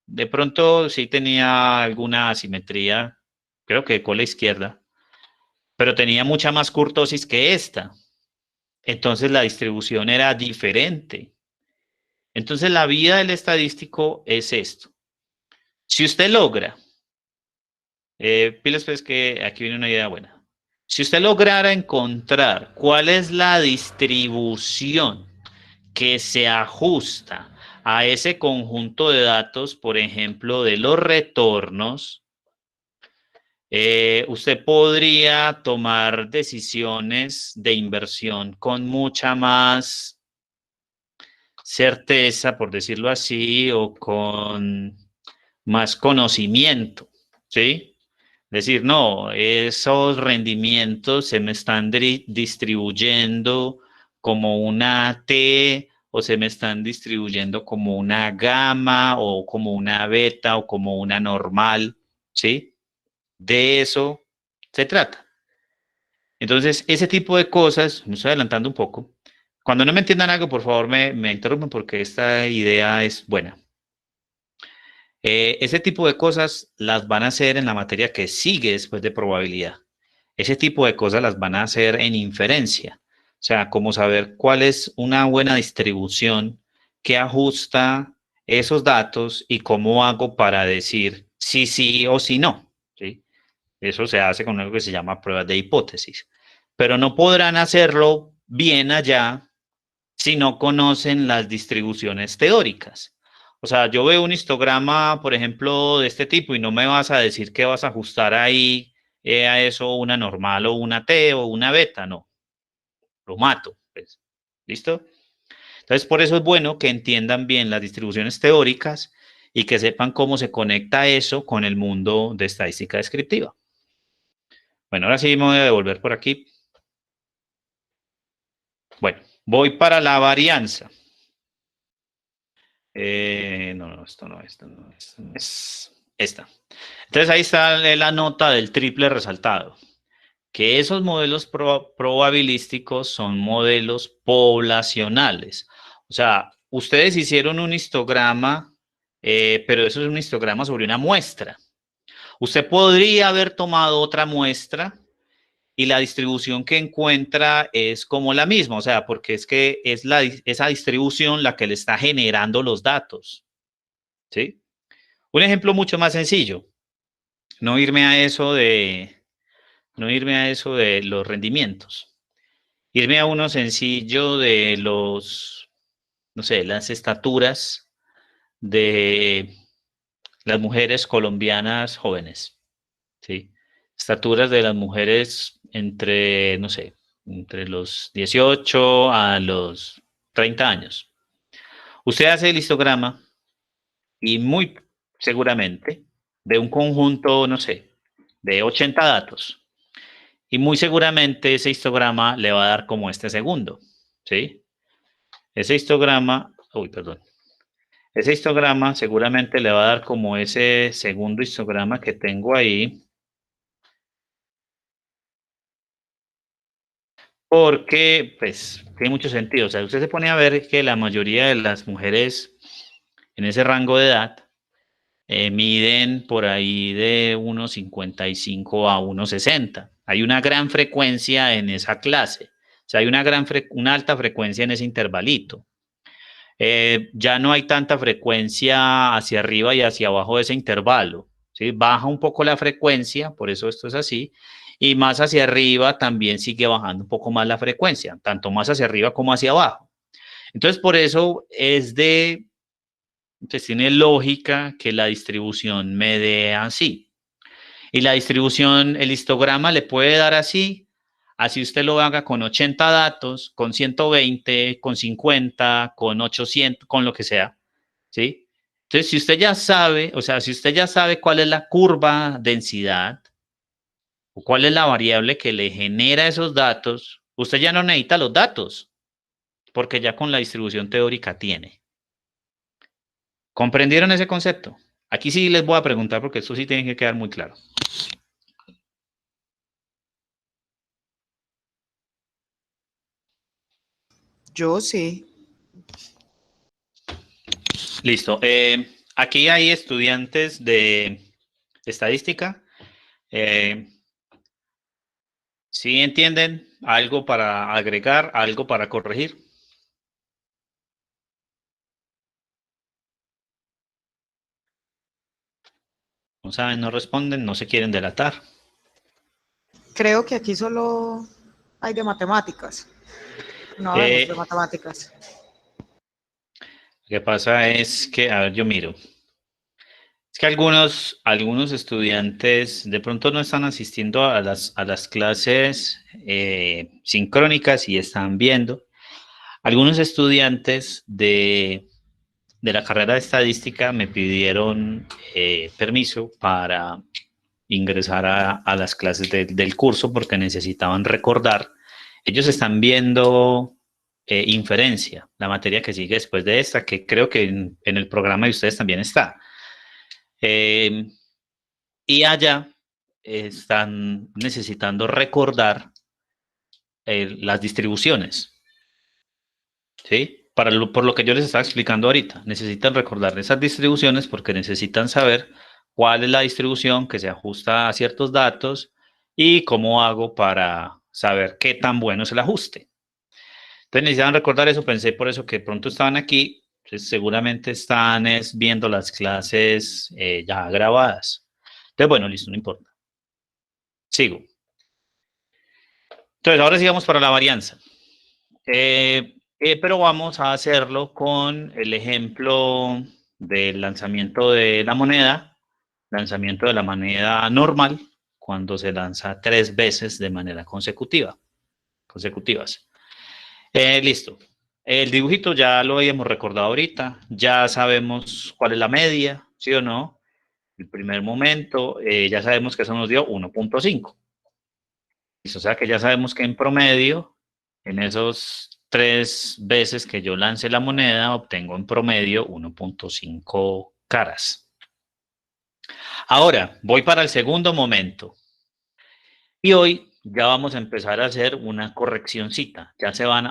Speaker 1: De pronto sí tenía alguna asimetría, creo que con la izquierda, pero tenía mucha más kurtosis que esta. Entonces la distribución era diferente. Entonces la vida del estadístico es esto. Si usted logra, pilas pues que aquí viene una idea buena. Si usted lograra encontrar cuál es la distribución que se ajusta a ese conjunto de datos, por ejemplo, de los retornos, usted podría tomar decisiones de inversión con mucha más certeza, por decirlo así, o con más conocimiento. ¿sí? Decir, no, esos rendimientos se me están distribuyendo como una T o se me están distribuyendo como una gamma o como una beta o como una normal, ¿sí? De eso se trata. Entonces, ese tipo de cosas, me estoy adelantando un poco. Cuando no me entiendan algo, por favor, me interrumpen porque esta idea es buena. Ese tipo de cosas las van a hacer en la materia que sigue después de probabilidad. Ese tipo de cosas las van a hacer en inferencia. O sea, como saber cuál es una buena distribución que ajusta esos datos y cómo hago para decir si sí o si no. ¿Sí? Eso se hace con algo que se llama pruebas de hipótesis. Pero no podrán hacerlo bien allá si no conocen las distribuciones teóricas. O sea, yo veo un histograma, por ejemplo, de este tipo y no me vas a decir que vas a ajustar ahí a eso una normal o una T o una beta, no, lo mato. Pues. ¿Listo? Entonces, por eso es bueno que entiendan bien las distribuciones teóricas y que sepan cómo se conecta eso con el mundo de estadística descriptiva. Bueno, ahora sí me voy a devolver por aquí. Bueno, voy para la varianza. No, esto no, esto no es esta. Entonces ahí está la nota del triple resaltado, que esos modelos probabilísticos son modelos poblacionales. O sea, ustedes hicieron un histograma, pero eso es un histograma sobre una muestra. Usted podría haber tomado otra muestra y la distribución que encuentra es como la misma, o sea, porque es que es esa distribución la que le está generando los datos, ¿sí? Un ejemplo mucho más sencillo, no irme a eso de, no irme a eso de los rendimientos, irme a uno sencillo de los, no sé, las estaturas de las mujeres colombianas jóvenes, ¿sí? Estaturas de las mujeres entre, no sé, entre los 18 a los 30 años. Usted hace el histograma y muy seguramente de un conjunto, no sé, de 80 datos. Y muy seguramente ese histograma le va a dar como este segundo, ¿sí? Ese histograma, uy, perdón. Ese histograma seguramente le va a dar como ese segundo histograma que tengo ahí, porque, pues, tiene mucho sentido. O sea, usted se pone a ver que la mayoría de las mujeres en ese rango de edad miden por ahí de 1,55 a 1,60. Hay una gran frecuencia en esa clase. O sea, hay una alta frecuencia en ese intervalito. Ya no hay tanta frecuencia hacia arriba y hacia abajo de ese intervalo. ¿Sí? Baja un poco la frecuencia, por eso esto es así, y más hacia arriba también sigue bajando un poco más la frecuencia, tanto más hacia arriba como hacia abajo. Entonces, por eso pues tiene lógica que la distribución me dé así. Y la distribución, el histograma le puede dar así, así usted lo haga con 80 datos, con 120, con 50, con 800, con lo que sea, ¿sí? Entonces, si usted ya sabe, o sea, si usted ya sabe cuál es la curva densidad o cuál es la variable que le genera esos datos, usted ya no necesita los datos, porque ya con la distribución teórica tiene. ¿Comprendieron ese concepto? Aquí sí les voy a preguntar porque esto sí tiene que quedar muy claro.
Speaker 2: Yo sí.
Speaker 1: Listo. Aquí hay estudiantes de estadística. ¿Sí entienden algo para agregar, algo para corregir? No saben, no responden, no se quieren delatar.
Speaker 2: Creo que aquí solo hay de matemáticas. No vemos de
Speaker 1: Eh,
Speaker 2: matemáticas.
Speaker 1: lo que pasa es que, a ver, yo miro. Es que algunos estudiantes de pronto no están asistiendo a las clases sincrónicas y están viendo. Algunos estudiantes de la carrera de estadística me pidieron permiso para ingresar a las clases del curso porque necesitaban recordar. Ellos están viendo inferencia, la materia que sigue después de esta, que creo que en el programa de ustedes también está. Y allá están necesitando recordar las distribuciones, ¿sí? Por lo que yo les estaba explicando ahorita, necesitan recordar esas distribuciones porque necesitan saber cuál es la distribución que se ajusta a ciertos datos y cómo hago para saber qué tan bueno es el ajuste. Entonces necesitan recordar eso, pensé por eso que pronto estaban aquí, pues seguramente están viendo las clases ya grabadas. Entonces, bueno, listo, no importa. Sigo. Entonces, ahora sí vamos para la varianza. Pero vamos a hacerlo con el ejemplo del lanzamiento de la moneda normal, cuando se lanza 3 veces de manera consecutivas. Listo. El dibujito ya lo habíamos recordado ahorita, ya sabemos cuál es la media, ¿sí o no? El primer momento, ya sabemos que eso nos dio 1.5. O sea que ya sabemos que en promedio, en esos 3 veces que yo lance la moneda, obtengo en promedio 1.5 caras. Ahora, voy para el segundo momento. Y hoy ya vamos a empezar a hacer una correccioncita.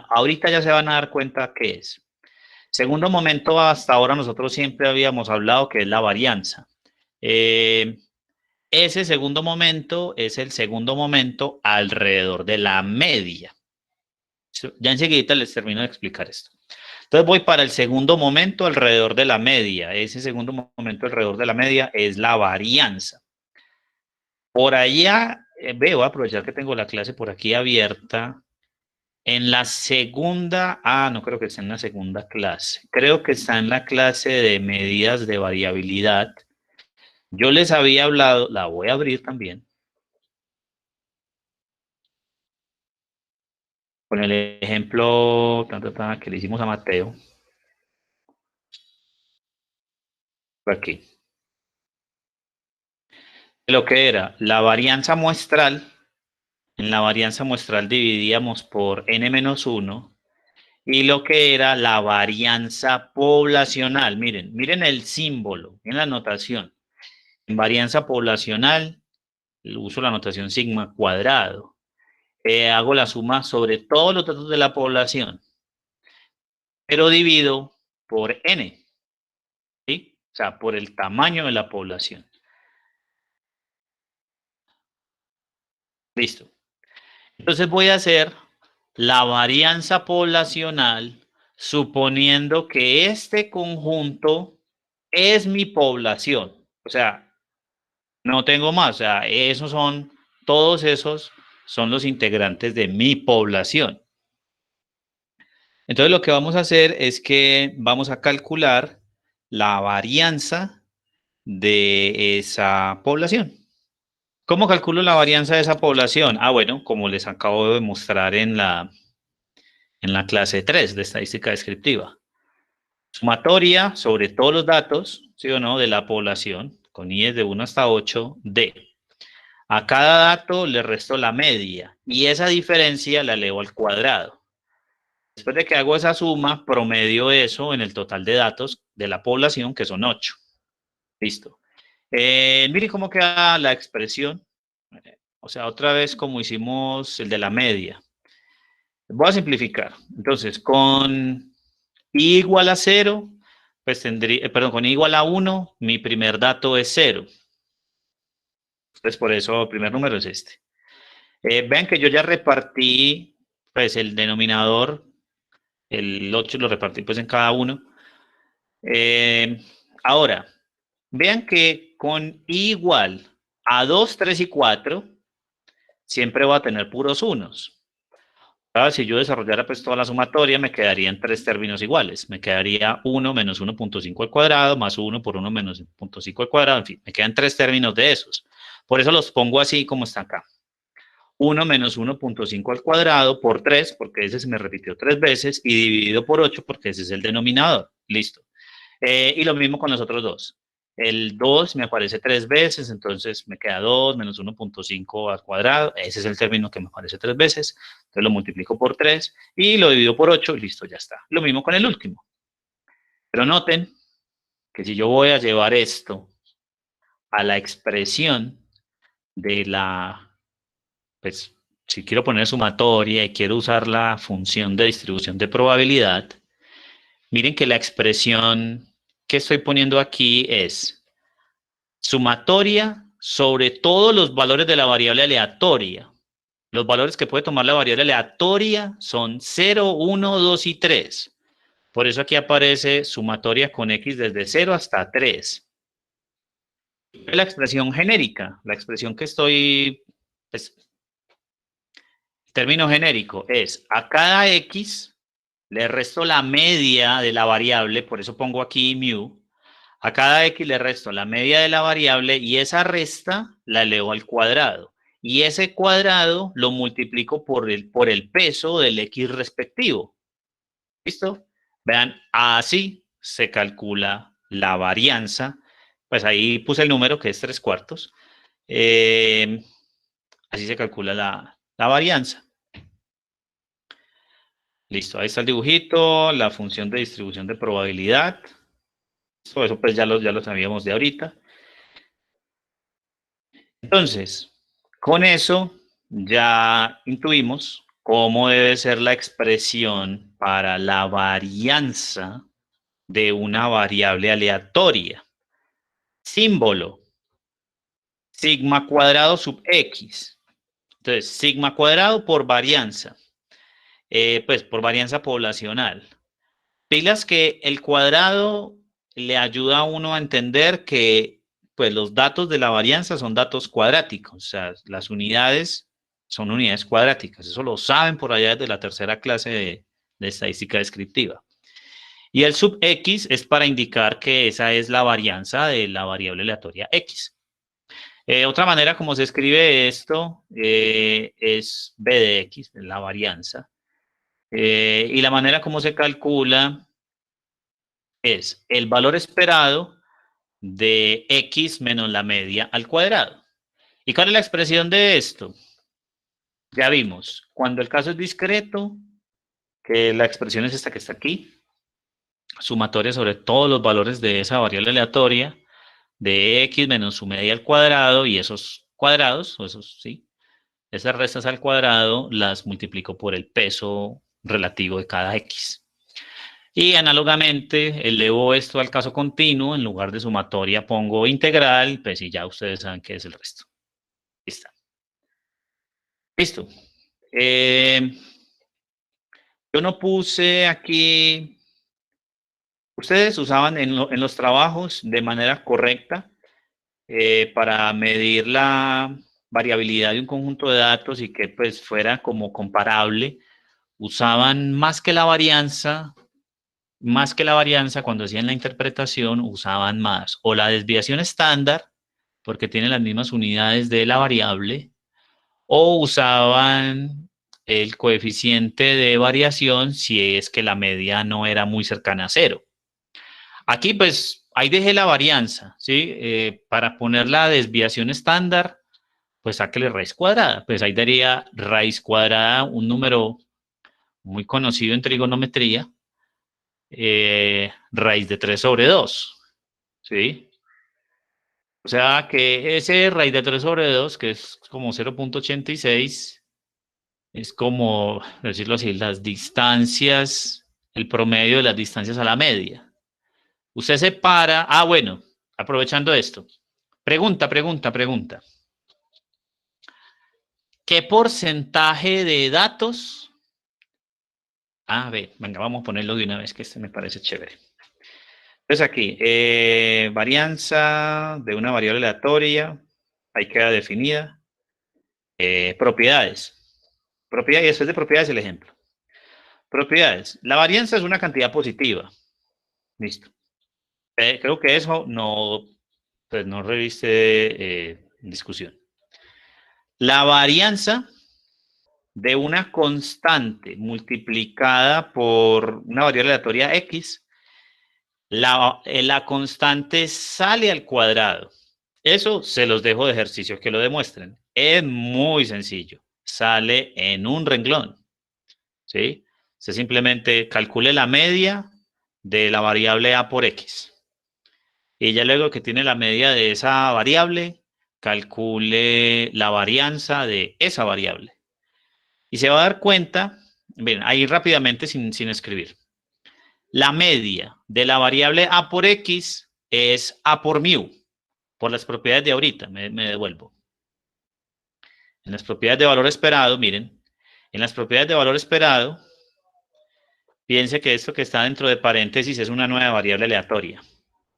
Speaker 1: Ahorita ya se van a dar cuenta qué es. Segundo momento, hasta ahora nosotros siempre habíamos hablado que es la varianza. Ese segundo momento es el segundo momento alrededor de la media. Ya enseguida les termino de explicar esto. Entonces voy para el segundo momento alrededor de la media. Ese segundo momento alrededor de la media es la varianza. Por allá, voy a aprovechar que tengo la clase por aquí abierta. En la segunda, no creo que esté en la segunda clase. Creo que está en la clase de medidas de variabilidad. Yo les había hablado, la voy a abrir también, con el ejemplo que le hicimos a Mateo. Por aquí. Lo que era la varianza muestral. En la varianza muestral dividíamos por n-1 y lo que era la varianza poblacional. Miren el símbolo en la notación. En varianza poblacional uso la notación sigma cuadrado. Hago la suma sobre todos los datos de la población, pero divido por n, ¿sí? O sea, por el tamaño de la población. Listo. Entonces voy a hacer la varianza poblacional suponiendo que este conjunto es mi población. O sea, no tengo más. O sea, todos esos son los integrantes de mi población. Entonces lo que vamos a hacer es que vamos a calcular la varianza de esa población. ¿Cómo calculo la varianza de esa población? Bueno, como les acabo de mostrar en la clase 3 de estadística descriptiva. Sumatoria sobre todos los datos, ¿sí o no?, de la población, con IES de 1 hasta 8, D. A cada dato le resto la media y esa diferencia la elevo al cuadrado. Después de que hago esa suma, promedio eso en el total de datos de la población, que son 8. Listo. Miren cómo queda la expresión. O sea, otra vez como hicimos el de la media. Voy a simplificar. Entonces, con i igual a 0, pues tendría, con i igual a 1, mi primer dato es 0. Entonces, por eso el primer número es este. Vean que yo ya repartí, pues, el denominador, el 8 lo repartí, pues, en cada uno. Ahora, vean que con i igual a 2, 3 y 4, siempre voy a tener puros unos. Si yo desarrollara pues toda la sumatoria, me quedarían 3 términos iguales. Me quedaría 1 menos 1.5 al cuadrado, más 1 por 1 menos 1.5 al cuadrado. En fin, me quedan 3 términos de esos. Por eso los pongo así como está acá. 1 menos 1.5 al cuadrado por 3, porque ese se me repitió 3 veces, y dividido por 8, porque ese es el denominador. Listo. Y lo mismo con los otros dos. El 2 me aparece 3 veces, entonces me queda 2 menos 1.5 al cuadrado. Ese es el término que me aparece 3 veces. Entonces lo multiplico por 3 y lo divido por 8 y listo, ya está. Lo mismo con el último. Pero noten que si yo voy a llevar esto a la expresión de la, pues, si quiero poner sumatoria y quiero usar la función de distribución de probabilidad, miren que la expresión que estoy poniendo aquí es sumatoria sobre todos los valores de la variable aleatoria. Los valores que puede tomar la variable aleatoria son 0, 1, 2 y 3. Por eso aquí aparece sumatoria con x desde 0 hasta 3. La expresión genérica, la expresión que estoy, pues, término genérico es a cada x le resto la media de la variable, por eso pongo aquí mu. A cada x le resto la media de la variable y esa resta la elevo al cuadrado. Y ese cuadrado lo multiplico por el peso del x respectivo. ¿Listo? Vean, así se calcula la varianza. Pues ahí puse el número que es 3/4. Así se calcula la varianza. Listo, ahí está el dibujito, la función de distribución de probabilidad. Eso pues ya lo sabíamos de ahorita. Entonces, con eso ya intuimos cómo debe ser la expresión para la varianza de una variable aleatoria. Símbolo, sigma cuadrado sub x. Entonces, sigma cuadrado por varianza. Pues por varianza poblacional. Pilas que el cuadrado le ayuda a uno a entender que pues, los datos de la varianza son datos cuadráticos, o sea, las unidades son unidades cuadráticas, eso lo saben por allá desde la tercera clase de estadística descriptiva. Y el sub x es para indicar que esa es la varianza de la variable aleatoria x. Otra manera como se escribe esto es b de x, la varianza. Y la manera como se calcula es el valor esperado de x menos la media al cuadrado. ¿Y cuál es la expresión de esto? Ya vimos, cuando el caso es discreto, que la expresión es esta que está aquí, sumatoria sobre todos los valores de esa variable aleatoria, de x menos su media al cuadrado, y esos cuadrados, o esos, sí, esas restas al cuadrado las multiplico por el peso relativo de cada x. Y análogamente elevo esto al caso continuo, en lugar de sumatoria pongo integral, pues y ya ustedes saben qué es el resto. Listo. Listo. Yo no puse aquí, ustedes usaban en los trabajos de manera correcta para medir la variabilidad de un conjunto de datos y que pues fuera como comparable, usaban más que la varianza, cuando hacían la interpretación, usaban más o la desviación estándar, porque tiene las mismas unidades de la variable, o usaban el coeficiente de variación si es que la media no era muy cercana a 0. Aquí, pues, ahí dejé la varianza, ¿sí? Para poner la desviación estándar, pues sáquele raíz cuadrada. Pues ahí daría raíz cuadrada, un número muy conocido en trigonometría, raíz de 3 sobre 2, ¿sí? O sea que ese raíz de 3 sobre 2, que es como 0.86, es como, decirlo así, las distancias, el promedio de las distancias a la media. Usted separa, bueno, aprovechando esto, pregunta. ¿Qué porcentaje de datos? Venga, vamos a ponerlo de una vez, que este me parece chévere. Entonces aquí, varianza de una variable aleatoria, ahí queda definida. Propiedades. Y después de propiedades el ejemplo. Propiedades. La varianza es una cantidad positiva. Listo. Creo que eso no, pues no reviste discusión. La varianza de una constante multiplicada por una variable aleatoria x, La constante sale al cuadrado. Eso se los dejo de ejercicio que lo demuestren. Es muy sencillo. Sale en un renglón. ¿Sí? Usted simplemente calcule la media de la variable a por x. Y ya luego que tiene la media de esa variable, calcule la varianza de esa variable. Y se va a dar cuenta, bien, ahí rápidamente sin escribir. La media de la variable a por x es a por mu, por las propiedades de ahorita, me devuelvo. En las propiedades de valor esperado, miren, en las propiedades de valor esperado, piense que esto que está dentro de paréntesis es una nueva variable aleatoria.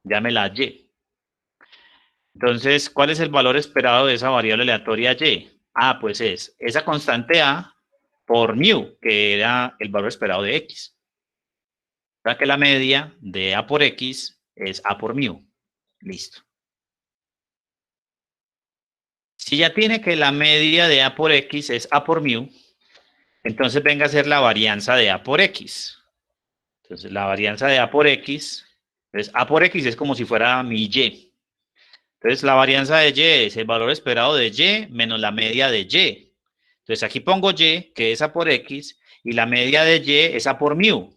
Speaker 1: Llámela y. Entonces, ¿cuál es el valor esperado de esa variable aleatoria y? Ah, pues es esa constante a por mu, que era el valor esperado de x. O sea que la media de a por x es a por mu. Listo. Si ya tiene que la media de a por x es a por mu, entonces venga a ser la varianza de a por x. Entonces, la varianza de a por x, entonces a por x es como si fuera mi y. Entonces, la varianza de y es el valor esperado de y menos la media de y. Entonces, aquí pongo y, que es a por x, y la media de y es a por mu.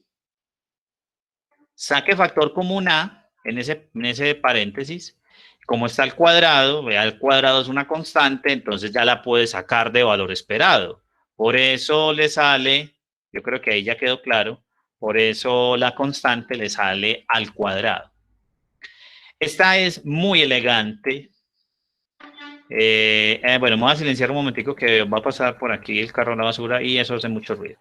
Speaker 1: Saque factor común a en ese paréntesis. Como está al cuadrado, vea, el cuadrado es una constante, entonces ya la puede sacar de valor esperado. Por eso le sale, yo creo que ahí ya quedó claro, por eso la constante le sale al cuadrado. Esta es muy elegante. Bueno, me voy a silenciar un momentico que va a pasar por aquí el carro de la basura y eso hace mucho ruido.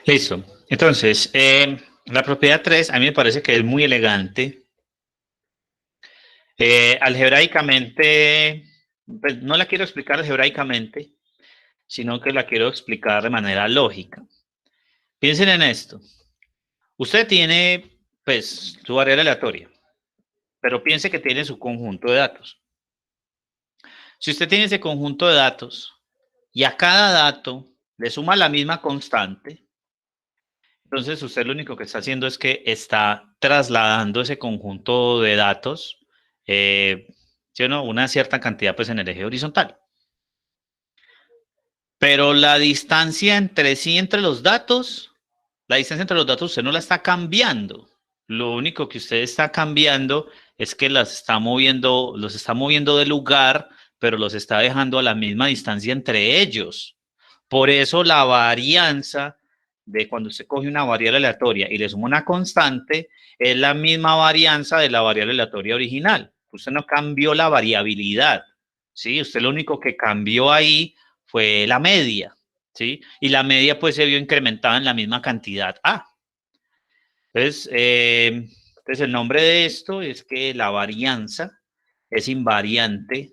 Speaker 1: Listo. Entonces, la propiedad 3 a mí me parece que es muy elegante. Algebraicamente, pues no la quiero explicar algebraicamente, sino que la quiero explicar de manera lógica. Piensen en esto. Usted tiene, pues, su variable aleatoria, pero piense que tiene su conjunto de datos. Si usted tiene ese conjunto de datos y a cada dato le suma la misma constante, entonces usted lo único que está haciendo es que está trasladando ese conjunto de datos, ¿sí o no? Una cierta cantidad pues en el eje horizontal. Pero la distancia entre sí, entre los datos, la distancia entre los datos usted no la está cambiando. Lo único que usted está cambiando es que los está moviendo de lugar, pero los está dejando a la misma distancia entre ellos. Por eso la varianza de cuando usted coge una variable aleatoria y le suma una constante, es la misma varianza de la variable aleatoria original. Usted no cambió la variabilidad, ¿sí? Usted lo único que cambió ahí fue la media, ¿sí? Y la media pues se vio incrementada en la misma cantidad A. Entonces el nombre de esto es que la varianza es invariante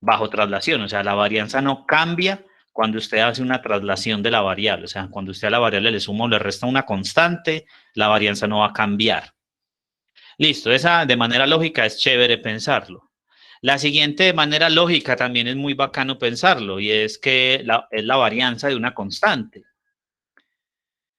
Speaker 1: bajo traslación, o sea, la varianza no cambia cuando usted hace una traslación de la variable. O sea, cuando usted a la variable le suma o le resta una constante, la varianza no va a cambiar. Listo, esa de manera lógica es chévere pensarlo. La siguiente de manera lógica también es muy bacano pensarlo, y es que es la varianza de una constante.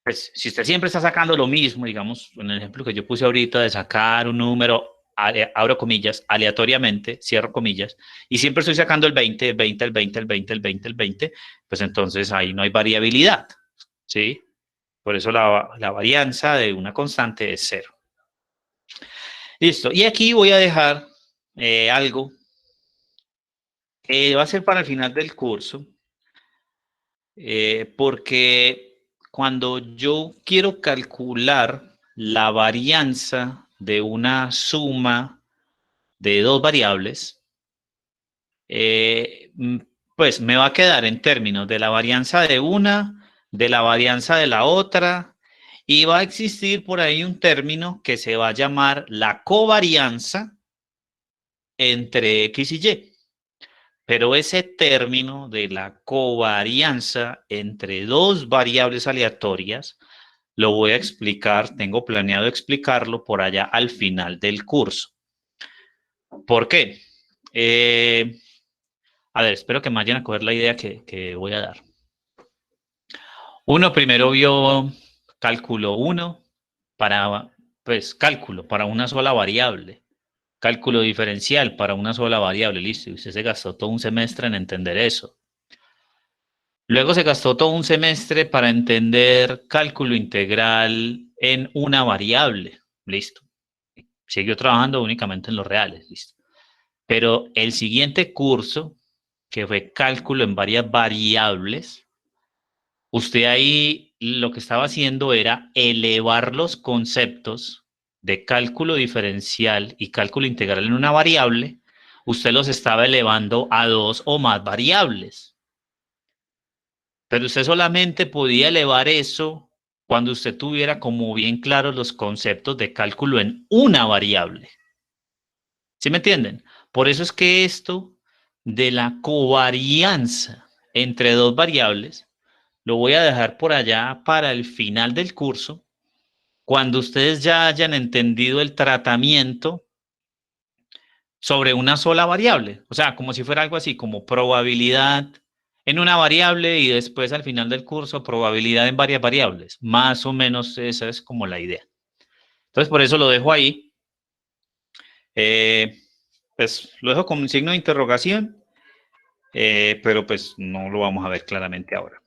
Speaker 1: Pues, si usted siempre está sacando lo mismo, digamos, en el ejemplo que yo puse ahorita de sacar un número, abro comillas, aleatoriamente, cierro comillas, y siempre estoy sacando el 20, el 20, el 20, el 20, el 20, el 20, pues entonces ahí no hay variabilidad, ¿sí? Por eso la varianza de una constante es cero. Listo, y aquí voy a dejar algo que va a ser para el final del curso, porque cuando yo quiero calcular la varianza de una suma de dos variables, pues me va a quedar en términos de la varianza de una, de la varianza de la otra, y va a existir por ahí un término que se va a llamar la covarianza entre X y Y. Pero ese término de la covarianza entre dos variables aleatorias lo voy a explicar, tengo planeado explicarlo por allá al final del curso. ¿Por qué? A ver, espero que me vayan a coger la idea que voy a dar. Uno primero vio cálculo 1 para, pues, cálculo para una sola variable. Cálculo diferencial para una sola variable, listo. Y usted se gastó todo un semestre en entender eso. Luego se gastó todo un semestre para entender cálculo integral en una variable, listo. Siguió trabajando únicamente en los reales, listo. Pero el siguiente curso, que fue cálculo en varias variables, usted ahí lo que estaba haciendo era elevar los conceptos de cálculo diferencial y cálculo integral en una variable, usted los estaba elevando a dos o más variables. Pero usted solamente podía elevar eso cuando usted tuviera como bien claros los conceptos de cálculo en una variable. ¿Sí me entienden? Por eso es que esto de la covarianza entre dos variables lo voy a dejar por allá para el final del curso, cuando ustedes ya hayan entendido el tratamiento sobre una sola variable. O sea, como si fuera algo así, como probabilidad en una variable y después al final del curso probabilidad en varias variables. Más o menos esa es como la idea. Entonces, por eso lo dejo ahí. Pues lo dejo con un signo de interrogación, pero pues no lo vamos a ver claramente ahora.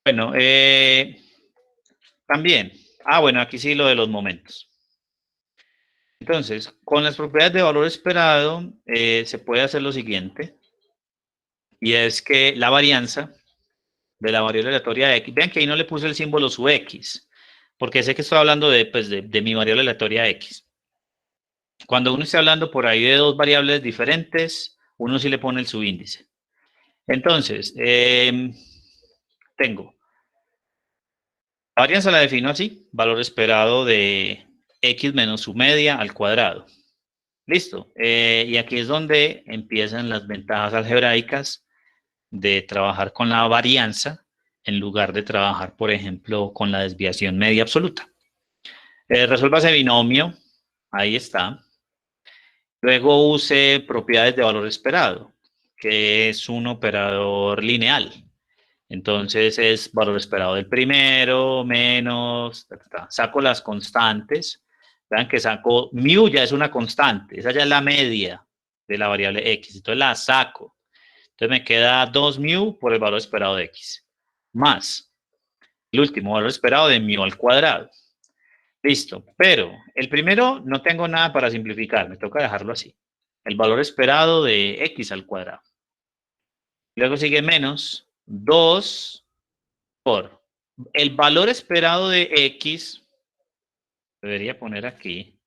Speaker 1: Bueno, también. Bueno, aquí sí lo de los momentos. Entonces, con las propiedades de valor esperado, se puede hacer lo siguiente, y es que la varianza de la variable aleatoria x, vean que ahí no le puse el símbolo su x, porque sé que estoy hablando pues, de mi variable aleatoria x. Cuando uno está hablando por ahí de dos variables diferentes, uno sí le pone el subíndice. Entonces, tengo, la varianza la defino así, valor esperado de x menos su media al cuadrado. Listo. Y aquí es donde empiezan las ventajas algebraicas de trabajar con la varianza en lugar de trabajar, por ejemplo, con la desviación media absoluta. Resuelva ese binomio. Ahí está. Luego use propiedades de valor esperado, que es un operador lineal. Entonces es valor esperado del primero, menos, saco las constantes. Vean que saco, mu ya es una constante, esa ya es la media de la variable x, entonces la saco. Entonces me queda 2 mu por el valor esperado de x, más el último valor esperado de mu al cuadrado. Listo, pero el primero no tengo nada para simplificar, me toca dejarlo así. El valor esperado de x al cuadrado. Luego sigue menos 2 por el valor esperado de x, debería poner aquí,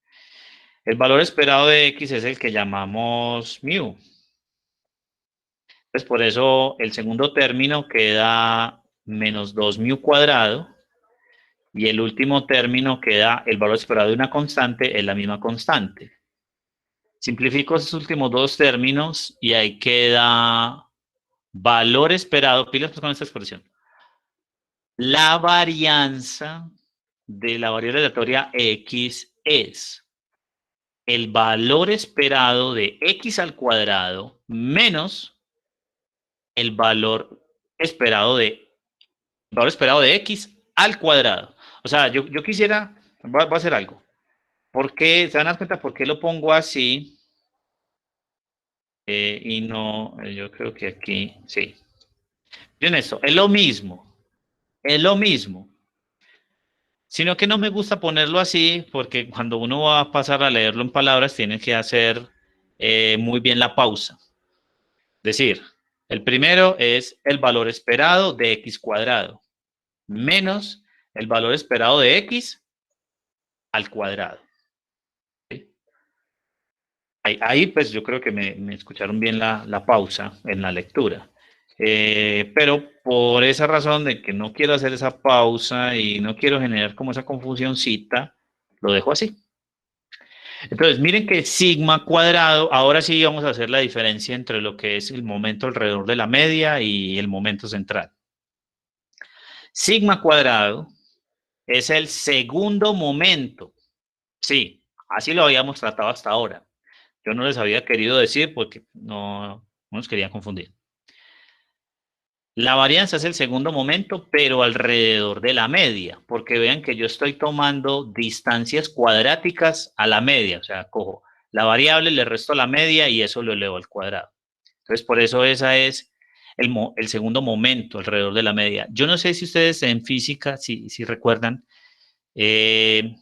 Speaker 1: el valor esperado de x es el que llamamos mu. Entonces, por eso el segundo término queda menos 2 mu cuadrado, y el último término queda el valor esperado de una constante, es la misma constante. Simplifico esos últimos dos términos y ahí queda valor esperado, pilas pues con esta expresión, la varianza de la variable aleatoria x es el valor esperado de x al cuadrado menos el valor esperado de x al cuadrado. O sea, yo quisiera, voy a hacer algo. ¿Por qué? ¿Se van a dar cuenta por qué lo pongo así? Y no, yo creo que aquí, sí. Miren esto, es lo mismo, sino que no me gusta ponerlo así porque cuando uno va a pasar a leerlo en palabras tiene que hacer muy bien la pausa. Es decir, el primero es el valor esperado de x cuadrado menos el valor esperado de x al cuadrado. ¿Sí? Ahí pues yo creo que me escucharon bien la pausa en la lectura. Pero por esa razón de que no quiero hacer esa pausa y no quiero generar como esa confusioncita, lo dejo así. Entonces, miren que sigma cuadrado, ahora sí vamos a hacer la diferencia entre lo que es el momento alrededor de la media y el momento central. Sigma cuadrado es el segundo momento. Sí, así lo habíamos tratado hasta ahora. Yo no les había querido decir porque no nos querían confundir. La varianza es el segundo momento, pero alrededor de la media, porque vean que yo estoy tomando distancias cuadráticas a la media, o sea, cojo la variable, le resto la media y eso lo elevo al cuadrado. Entonces, por eso esa es el segundo momento alrededor de la media. Yo no sé si ustedes en física, si recuerdan, el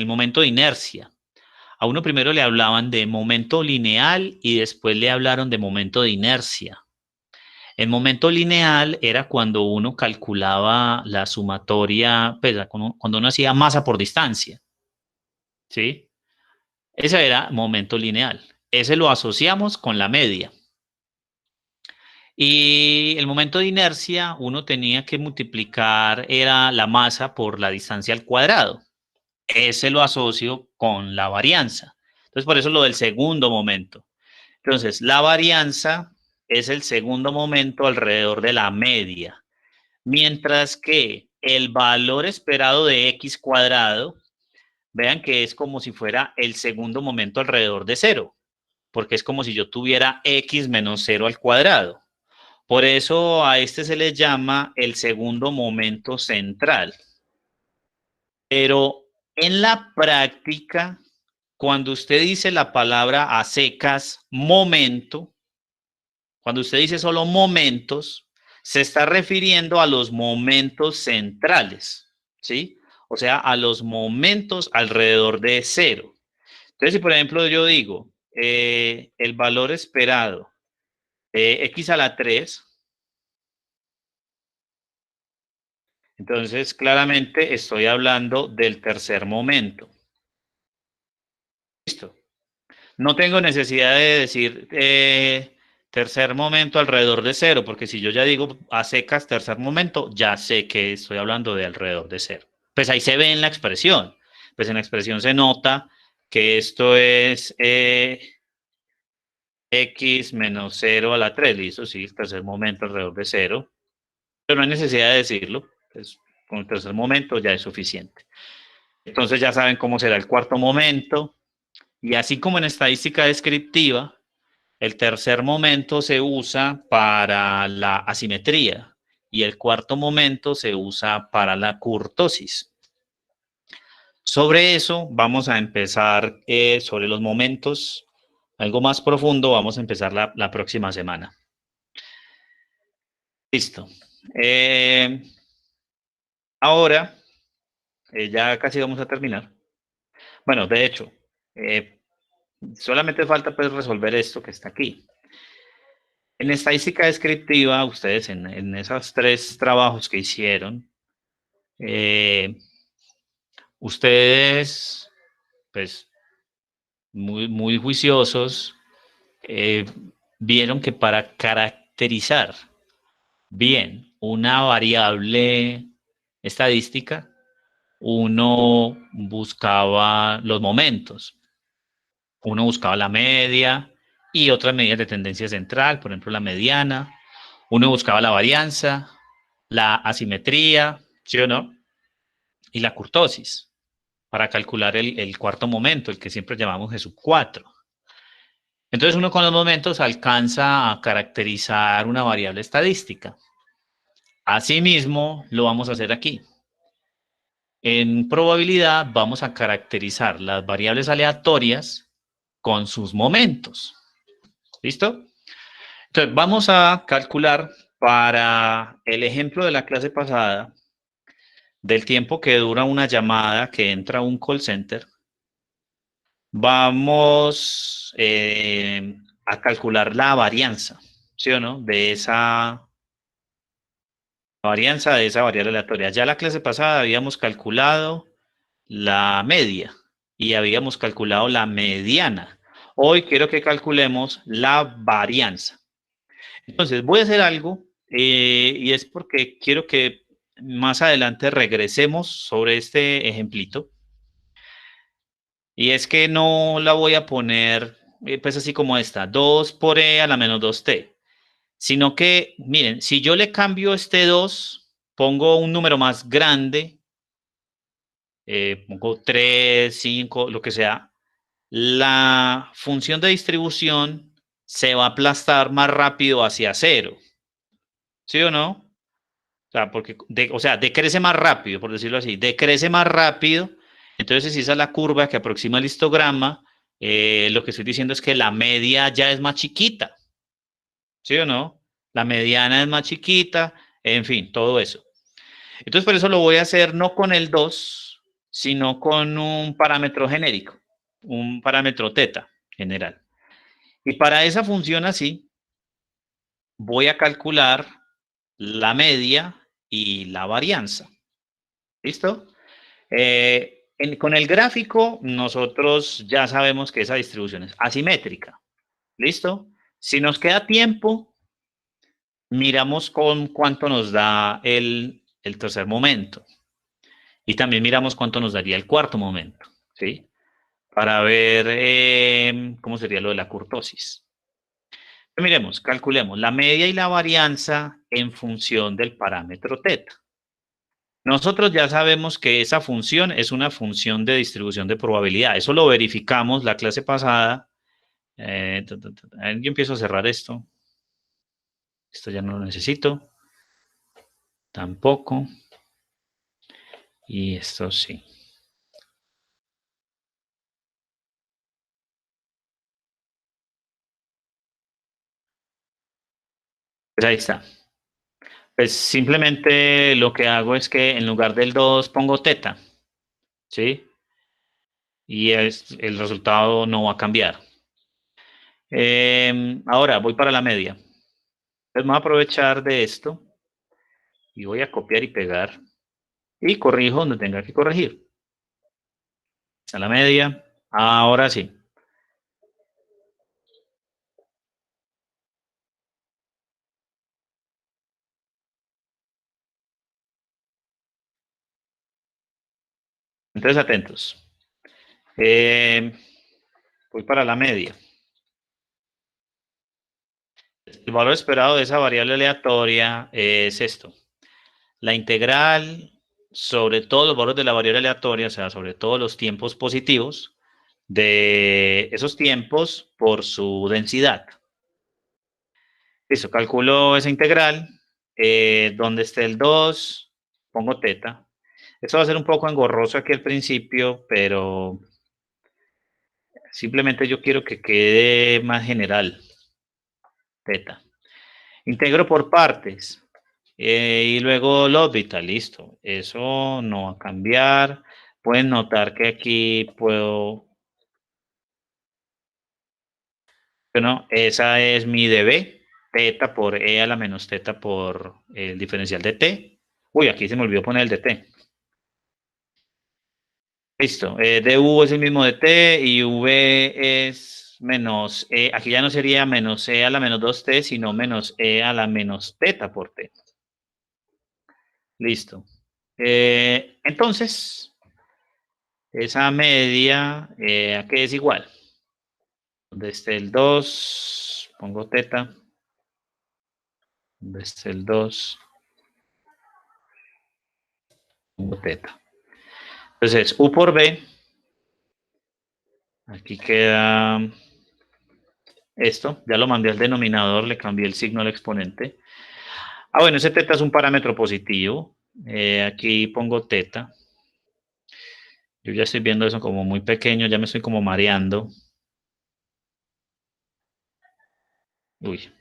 Speaker 1: momento de inercia. A uno primero le hablaban de momento lineal y después le hablaron de momento de inercia. El momento lineal era cuando uno calculaba la sumatoria, pues, cuando uno hacía masa por distancia, ¿sí? Ese era momento lineal. Ese lo asociamos con la media. Y el momento de inercia, uno tenía que multiplicar, era la masa por la distancia al cuadrado. Ese lo asocio con la varianza. Entonces, por eso lo del segundo momento. Entonces, la varianza es el segundo momento alrededor de la media. Mientras que el valor esperado de x cuadrado, vean que es como si fuera el segundo momento alrededor de cero, porque es como si yo tuviera x menos cero al cuadrado. Por eso a este se le llama el segundo momento central. Pero en la práctica, cuando usted dice la palabra a secas momento, cuando usted dice solo momentos, se está refiriendo a los momentos centrales, ¿sí? O sea, a los momentos alrededor de cero. Entonces, si por ejemplo yo digo el valor esperado de x a la 3, entonces claramente estoy hablando del tercer momento. Listo. No tengo necesidad de decir tercer momento alrededor de cero, porque si yo ya digo a secas tercer momento, ya sé que estoy hablando de alrededor de cero. Pues ahí se ve en la expresión. Pues en la expresión se nota que esto es x menos 0 a la 3, listo, sí, el tercer momento alrededor de cero, pero no hay necesidad de decirlo, pues con el tercer momento ya es suficiente. Entonces ya saben cómo será el cuarto momento, y así como en estadística descriptiva, el tercer momento se usa para la asimetría y el cuarto momento se usa para la kurtosis. Sobre eso vamos a empezar, sobre los momentos, algo más profundo, vamos a empezar la próxima semana. Listo. Ahora, ya casi vamos a terminar. Bueno, de hecho, solamente falta pues resolver esto que está aquí. En estadística descriptiva, ustedes en esos 3 trabajos que hicieron, ustedes, pues, muy juiciosos, vieron que para caracterizar bien una variable estadística, uno buscaba los momentos, uno buscaba la media y otras medidas de tendencia central, por ejemplo, la mediana. Uno buscaba la varianza, la asimetría, ¿sí o no? Y la kurtosis, para calcular el cuarto momento, el que siempre llamamos G sub 4. Entonces uno con los momentos alcanza a caracterizar una variable estadística. Asimismo, lo vamos a hacer aquí. En probabilidad vamos a caracterizar las variables aleatorias con sus momentos. ¿Listo? Entonces vamos a calcular para el ejemplo de la clase pasada del tiempo que dura una llamada que entra a un call center. Vamos a calcular la varianza, ¿sí o no? De esa varianza de esa variable aleatoria. Ya la clase pasada habíamos calculado la media y habíamos calculado la mediana. Hoy quiero que calculemos la varianza. Entonces voy a hacer algo y es porque quiero que más adelante regresemos sobre este ejemplito. Y es que no la voy a poner pues así como esta, 2 por e a la menos 2t, sino que, miren, si yo le cambio este 2, pongo un número más grande, pongo 3, 5, lo que sea, la función de distribución se va a aplastar más rápido hacia 0. ¿Sí o no? O sea, porque decrece más rápido, por decirlo así, decrece más rápido. Entonces, si esa es la curva que aproxima el histograma, lo que estoy diciendo es que la media ya es más chiquita. ¿Sí o no? La mediana es más chiquita, en fin, todo eso. Entonces, por eso lo voy a hacer no con el 2, sino con un parámetro genérico, un parámetro teta general. Y para esa función así, voy a calcular la media y la varianza. ¿Listo? Con el gráfico, nosotros ya sabemos que esa distribución es asimétrica. ¿Listo? Si nos queda tiempo, miramos con cuánto nos da el tercer momento. Y también miramos cuánto nos daría el cuarto momento. ¿Sí? Para ver cómo sería lo de la kurtosis. Miremos, calculemos la media y la varianza en función del parámetro teta. Nosotros ya sabemos que esa función es una función de distribución de probabilidad. Eso lo verificamos la clase pasada. Yo empiezo a cerrar esto. Esto ya no lo necesito. Tampoco. Y esto sí. Pues ahí está. Pues simplemente lo que hago es que en lugar del 2 pongo teta. ¿Sí? Y el resultado no va a cambiar. Ahora voy para la media. Entonces voy a aprovechar de esto y voy a copiar y pegar y corrijo donde tenga que corregir. A la media. Ahora sí. Entonces atentos. Voy para la media. El valor esperado de esa variable aleatoria es esto. La integral sobre todos los valores de la variable aleatoria, o sea, sobre todos los tiempos positivos de esos tiempos por su densidad. Listo, calculo esa integral. Donde esté el 2, pongo teta. Esto va a ser un poco engorroso aquí al principio, pero simplemente yo quiero que quede más general. Teta. Integro por partes. Y luego L'Hopital, listo. Eso no va a cambiar. Pueden notar que aquí puedo... Bueno, esa es mi dB. Teta por E a la menos teta por el diferencial de T. Uy, aquí se me olvidó poner el de T. Listo. dU es el mismo de T y V es menos E. Aquí ya no sería menos E a la menos 2T, sino menos E a la menos teta por T. Listo. Entonces, esa media, ¿a qué es igual? Donde esté el 2, pongo teta. Donde esté el 2, pongo teta. Entonces, U por B. Aquí queda esto. Ya lo mandé al denominador, le cambié el signo al exponente. Ah, bueno, ese teta es un parámetro positivo. Aquí pongo teta. Yo ya estoy viendo eso como muy pequeño, ya me estoy como mareando. Uy.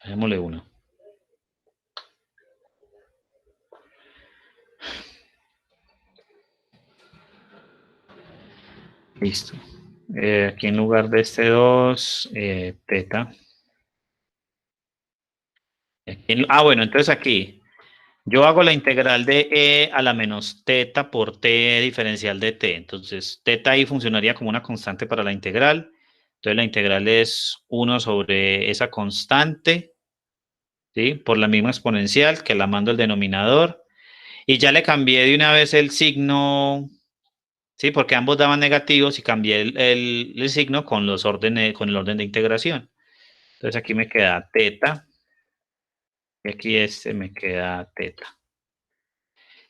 Speaker 1: Dejémosle uno. Listo. Aquí en lugar de este 2, teta. Bueno, entonces aquí yo hago la integral de e a la menos teta por t diferencial de t. Entonces, teta ahí funcionaría como una constante para la integral. Entonces, la integral es 1 sobre esa constante, ¿sí? Por la misma exponencial que la mando al denominador. Y ya le cambié de una vez el signo, ¿sí? Porque ambos daban negativos y cambié el signo con el orden de integración. Entonces, aquí me queda teta. Y aquí me queda teta.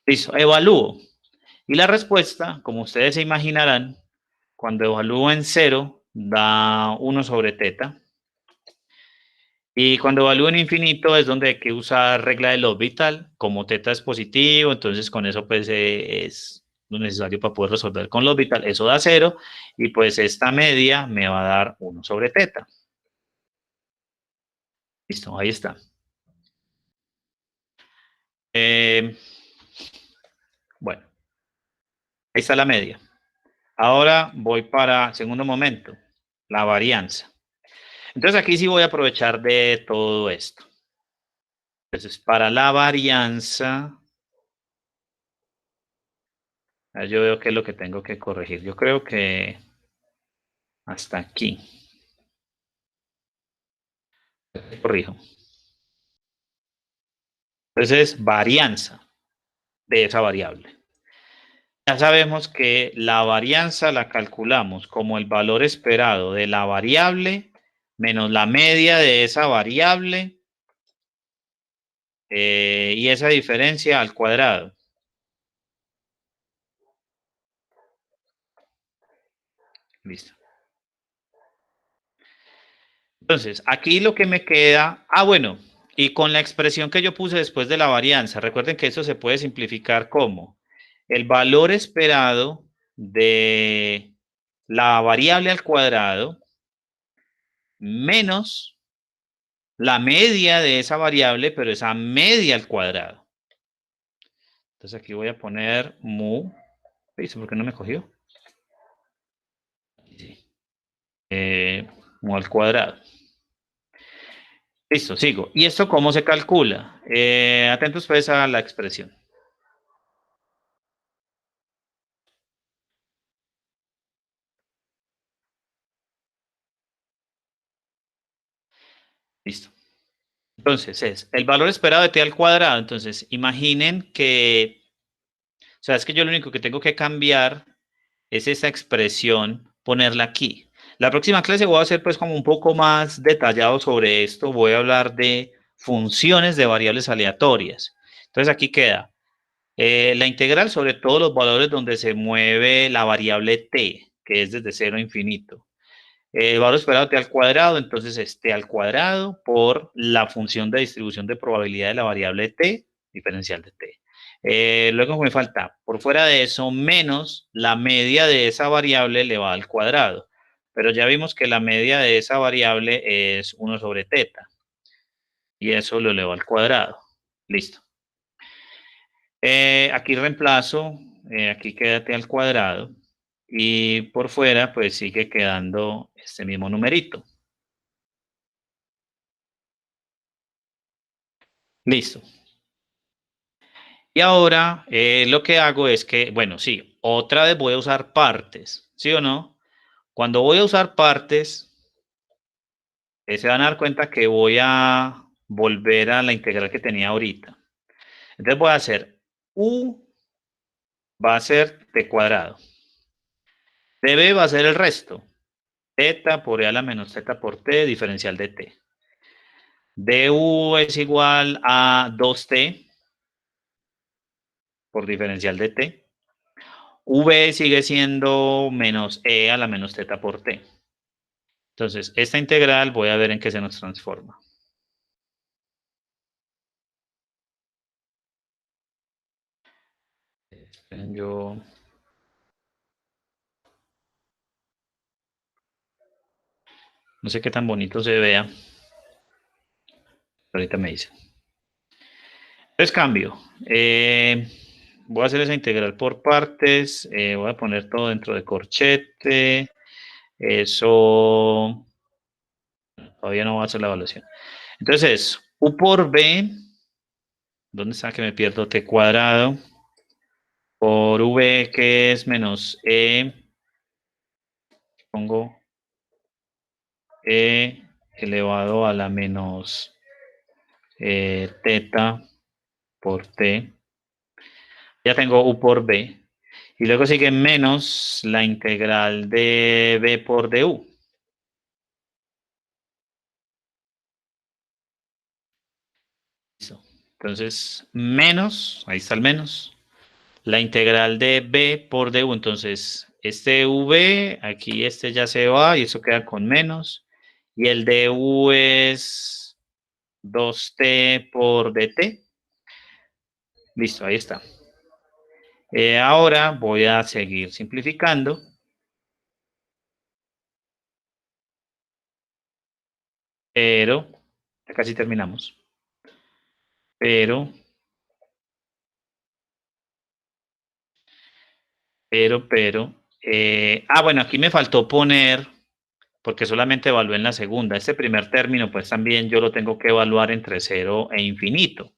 Speaker 1: Listo, evalúo. Y la respuesta, como ustedes se imaginarán, cuando evalúo en 0, da 1 sobre teta. Y cuando evalúo en infinito es donde hay que usar regla del orbital. Como teta es positivo, entonces con eso pues es lo necesario para poder resolver con el orbital. Eso da 0 y pues esta media me va a dar 1 sobre teta. Listo, ahí está. Bueno, ahí está la media. Ahora voy para, segundo momento, la varianza. Entonces aquí sí voy a aprovechar de todo esto. Entonces para la varianza, yo veo qué es lo que tengo que corregir. Yo creo que hasta aquí. Corrijo. Entonces varianza de esa variable. Ya sabemos que la varianza la calculamos como el valor esperado de la variable menos la media de esa variable y esa diferencia al cuadrado. Listo. Entonces, aquí lo que me queda, bueno, y con la expresión que yo puse después de la varianza, recuerden que eso se puede simplificar como el valor esperado de la variable al cuadrado menos la media de esa variable, pero esa media al cuadrado. Entonces aquí voy a poner mu. ¿Viste por qué no me cogió? Mu al cuadrado. Listo, sigo. ¿Y esto cómo se calcula? Atentos pues a la expresión. Listo. Entonces es el valor esperado de t al cuadrado. Entonces imaginen que, o sea, es que yo lo único que tengo que cambiar es esa expresión, ponerla aquí. La próxima clase voy a hacer pues como un poco más detallado sobre esto. Voy a hablar de funciones de variables aleatorias. Entonces aquí queda la integral sobre todos los valores donde se mueve la variable t, que es desde 0 a infinito. El valor esperado t al cuadrado, entonces es t al cuadrado por la función de distribución de probabilidad de la variable t, diferencial de t. Luego me falta, por fuera de eso, menos la media de esa variable elevada al cuadrado. Pero ya vimos que la media de esa variable es 1 sobre teta. Y eso lo elevo al cuadrado. Listo. Aquí reemplazo, aquí queda t al cuadrado. Y por fuera, pues sigue quedando este mismo numerito. Listo. Y ahora lo que hago es que, bueno, sí, otra vez voy a usar partes, ¿sí o no? Cuando voy a usar partes, se van a dar cuenta que voy a volver a la integral que tenía ahorita. Entonces voy a hacer u va a ser t cuadrado. Db va a ser el resto. teta por e a la menos teta por t, diferencial de t. du es igual a 2t por diferencial de t. V sigue siendo menos e a la menos teta por t. Entonces, esta integral voy a ver en qué se nos transforma. Yo... No sé qué tan bonito se vea. Ahorita me dice. Entonces cambio. Voy a hacer esa integral por partes. Voy a poner todo dentro de corchete. Eso... Todavía no voy a hacer la evaluación. Entonces, u por b. ¿Dónde está que me pierdo? T cuadrado. Por v, que es menos e. Pongo e elevado a la menos teta por t. Ya tengo u por b. Y luego sigue menos la integral de b por du. Listo. Entonces, menos, ahí está el menos, la integral de b por du. Entonces, este v, aquí este ya se va y eso queda con menos. Y el du es 2t por dt. Listo, ahí está. Ahora voy a seguir simplificando. Pero, ya casi terminamos. Pero, bueno, aquí me faltó poner, porque solamente evalué en la segunda. Este primer término, pues también yo lo tengo que evaluar entre 0 e infinito.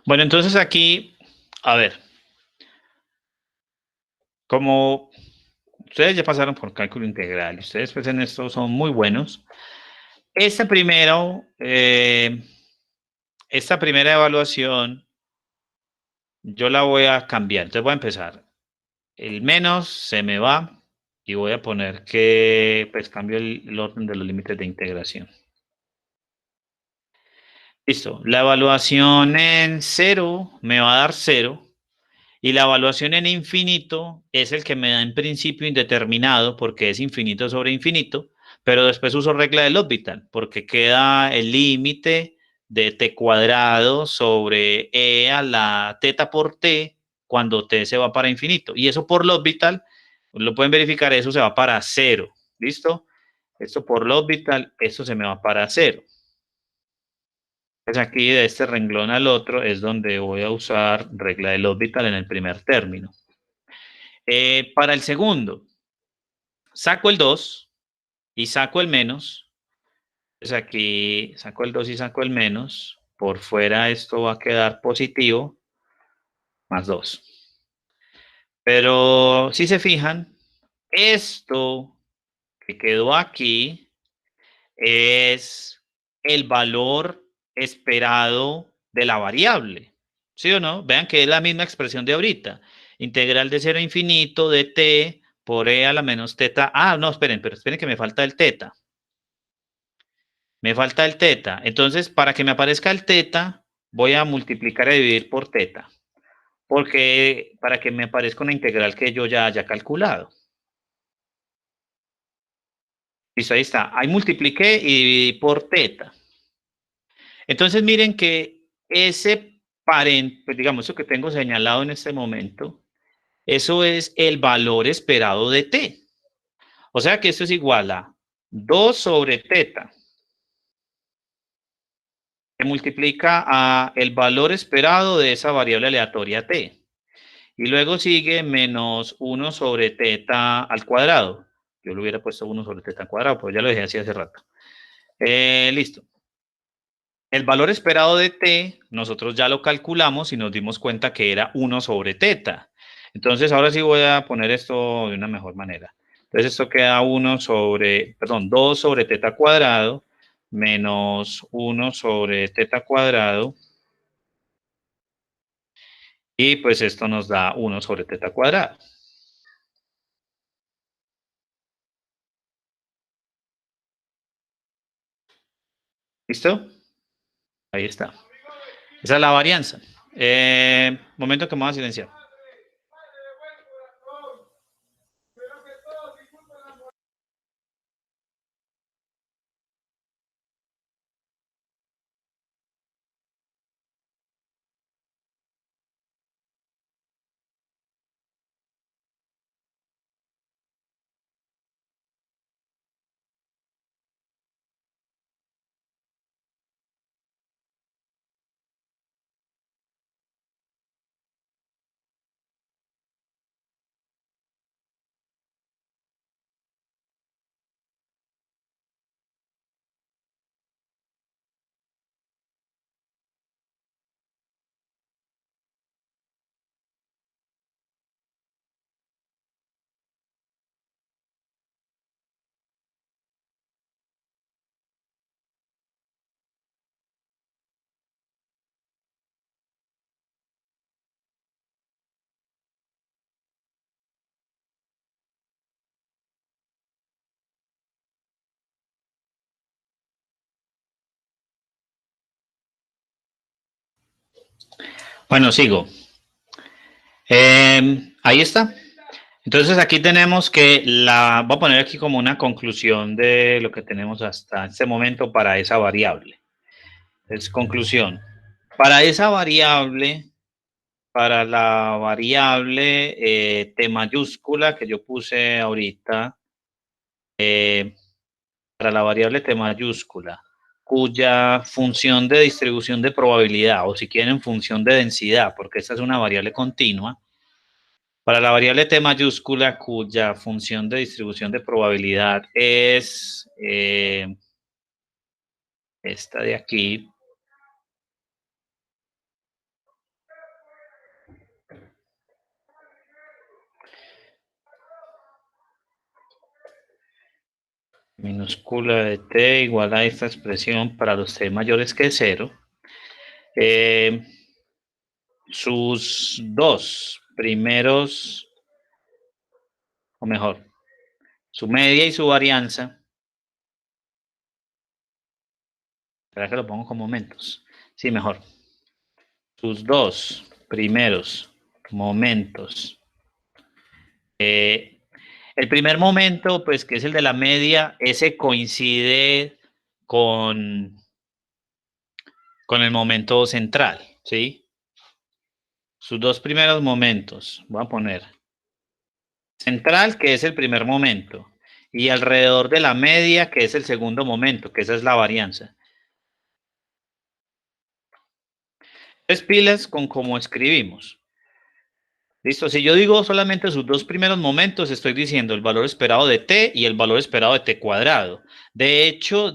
Speaker 1: Bueno, entonces aquí, a ver, como ustedes ya pasaron por cálculo integral, ustedes pues en esto son muy buenos. Esta primera evaluación yo la voy a cambiar. Entonces voy a empezar. El menos se me va y voy a poner que pues cambio el orden de los límites de integración. Listo. La evaluación en 0 me va a dar 0. Y la evaluación en infinito es el que me da en principio indeterminado porque es infinito sobre infinito, pero después uso regla del L'Hopital porque queda el límite de t cuadrado sobre e a la teta por t cuando t se va para infinito. Y eso por L'Hopital, lo pueden verificar, eso se va para 0. ¿Listo? Esto por L'Hopital, esto se me va para 0. Pues aquí de este renglón al otro es donde voy a usar regla del L'Hopital en el primer término. Para el segundo, saco el 2 y saco el menos. Entonces aquí saco el 2 y saco el menos. Por fuera esto va a quedar positivo, más 2. Pero si se fijan, esto que quedó aquí es el valor esperado de la variable. ¿Sí o no? Vean que es la misma expresión de ahorita. Integral de 0 a infinito de t por e a la menos teta. Ah, no, esperen que me falta el teta. Me falta el teta. Entonces, para que me aparezca el teta, voy a multiplicar y dividir por teta. Porque para que me aparezca una integral que yo ya haya calculado. Listo, ahí está. Ahí multipliqué y dividí por teta. Entonces, miren que ese pues digamos, eso que tengo señalado en este momento, eso es el valor esperado de t. O sea que esto es igual a 2 sobre teta. Se multiplica a el valor esperado de esa variable aleatoria t. Y luego sigue menos 1 sobre teta al cuadrado. Yo le hubiera puesto 1 sobre teta al cuadrado, pero ya lo dejé así hace rato. Listo. El valor esperado de t, nosotros ya lo calculamos y nos dimos cuenta que era 1 sobre teta. Entonces, ahora sí voy a poner esto de una mejor manera. Entonces, esto queda 2 sobre teta cuadrado menos 1 sobre teta cuadrado. Y pues esto nos da 1 sobre teta cuadrado. ¿Listo? Ahí está. Esa es la varianza. Momento que me voy a silenciar. Bueno, sigo. Ahí está. Entonces aquí tenemos que voy a poner aquí como una conclusión de lo que tenemos hasta este momento para esa variable. Es conclusión. Para esa variable, para la variable T mayúscula que yo puse ahorita, para la variable T mayúscula, cuya función de distribución de probabilidad, o si quieren función de densidad, porque esta es una variable continua, para la variable T mayúscula, cuya función de distribución de probabilidad es esta de aquí, minúscula de t igual a esta expresión para los t mayores que 0, sus dos primeros, o mejor, su media y su varianza, espera que lo pongo con momentos, sí, mejor, sus dos primeros momentos, el primer momento, pues que es el de la media, ese coincide con el momento central, ¿sí? Sus dos primeros momentos, voy a poner central, que es el primer momento, y alrededor de la media, que es el segundo momento, que esa es la varianza. Es pilas con cómo escribimos. Listo, si yo digo solamente sus dos primeros momentos, estoy diciendo el valor esperado de t y el valor esperado de t cuadrado. De hecho,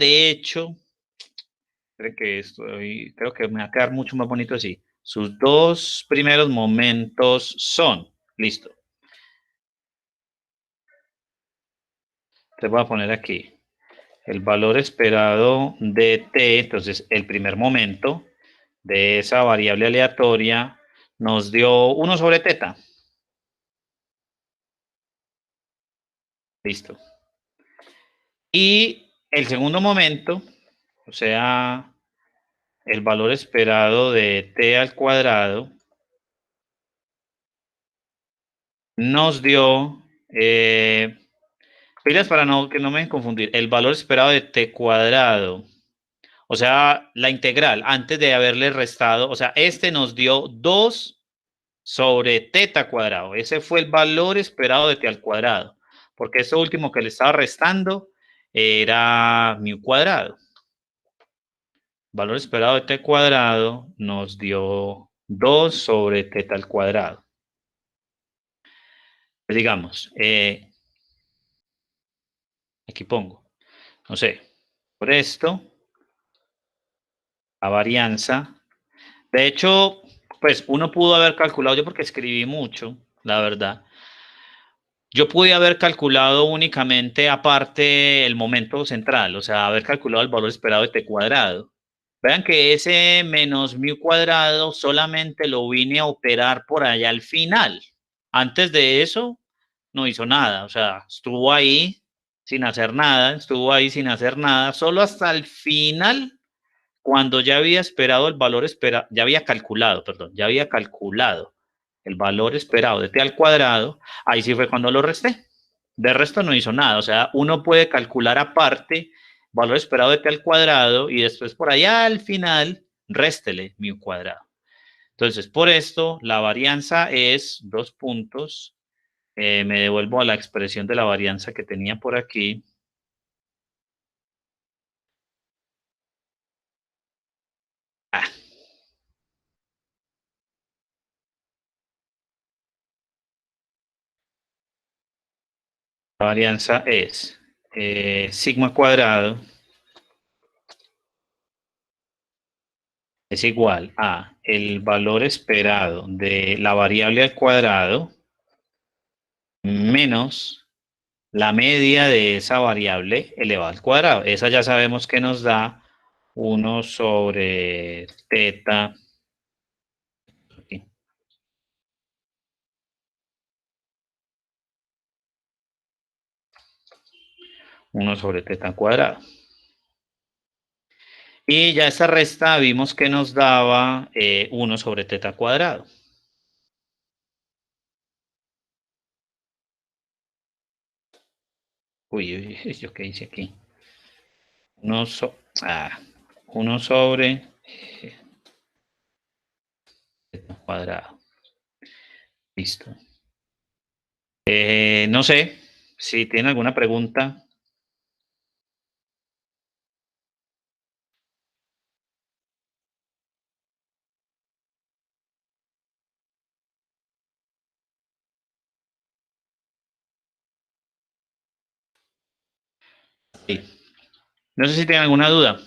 Speaker 1: creo que me va a quedar mucho más bonito así. Sus dos primeros momentos son, listo. Te voy a poner aquí el valor esperado de t, entonces el primer momento de esa variable aleatoria nos dio 1 sobre teta. Listo. Y el segundo momento, o sea, el valor esperado de t al cuadrado, nos dio, pilas para que no me confundir, el valor esperado de t cuadrado, o sea, la integral, antes de haberle restado, o sea, este nos dio 2 sobre teta cuadrado. Ese fue el valor esperado de t al cuadrado, porque eso último que le estaba restando era mu cuadrado. Valor esperado de t cuadrado nos dio 2 sobre teta al cuadrado. Pues digamos, aquí pongo, no sé, por esto, la varianza. De hecho, pues uno pudo haber calculado, yo porque escribí mucho, la verdad. Yo pude haber calculado únicamente aparte el momento central, o sea, haber calculado el valor esperado de t cuadrado. Vean que ese menos mu cuadrado solamente lo vine a operar por allá al final. Antes de eso no hizo nada, o sea, estuvo ahí sin hacer nada, estuvo ahí sin hacer nada, solo hasta el final, cuando ya había esperado el valor esperado, ya había calculado, perdón, ya había calculado el valor esperado de t al cuadrado, ahí sí fue cuando lo resté. De resto no hizo nada, o sea, uno puede calcular aparte valor esperado de t al cuadrado y después por allá al final réstele mu cuadrado. Entonces, por esto, la varianza es dos puntos. Me devuelvo a la expresión de la varianza que tenía por aquí. Ah, la varianza es sigma cuadrado es igual a el valor esperado de la variable al cuadrado menos la media de esa variable elevada al cuadrado. Esa ya sabemos que nos da 1 sobre teta. Aquí, 1 sobre teta cuadrado. Y ya esa resta vimos que nos daba 1 sobre teta cuadrado. Uy, ¿yo qué hice aquí? 1 sobre teta cuadrado. Listo. No sé si tiene alguna pregunta. Sí. No sé si tienen alguna duda.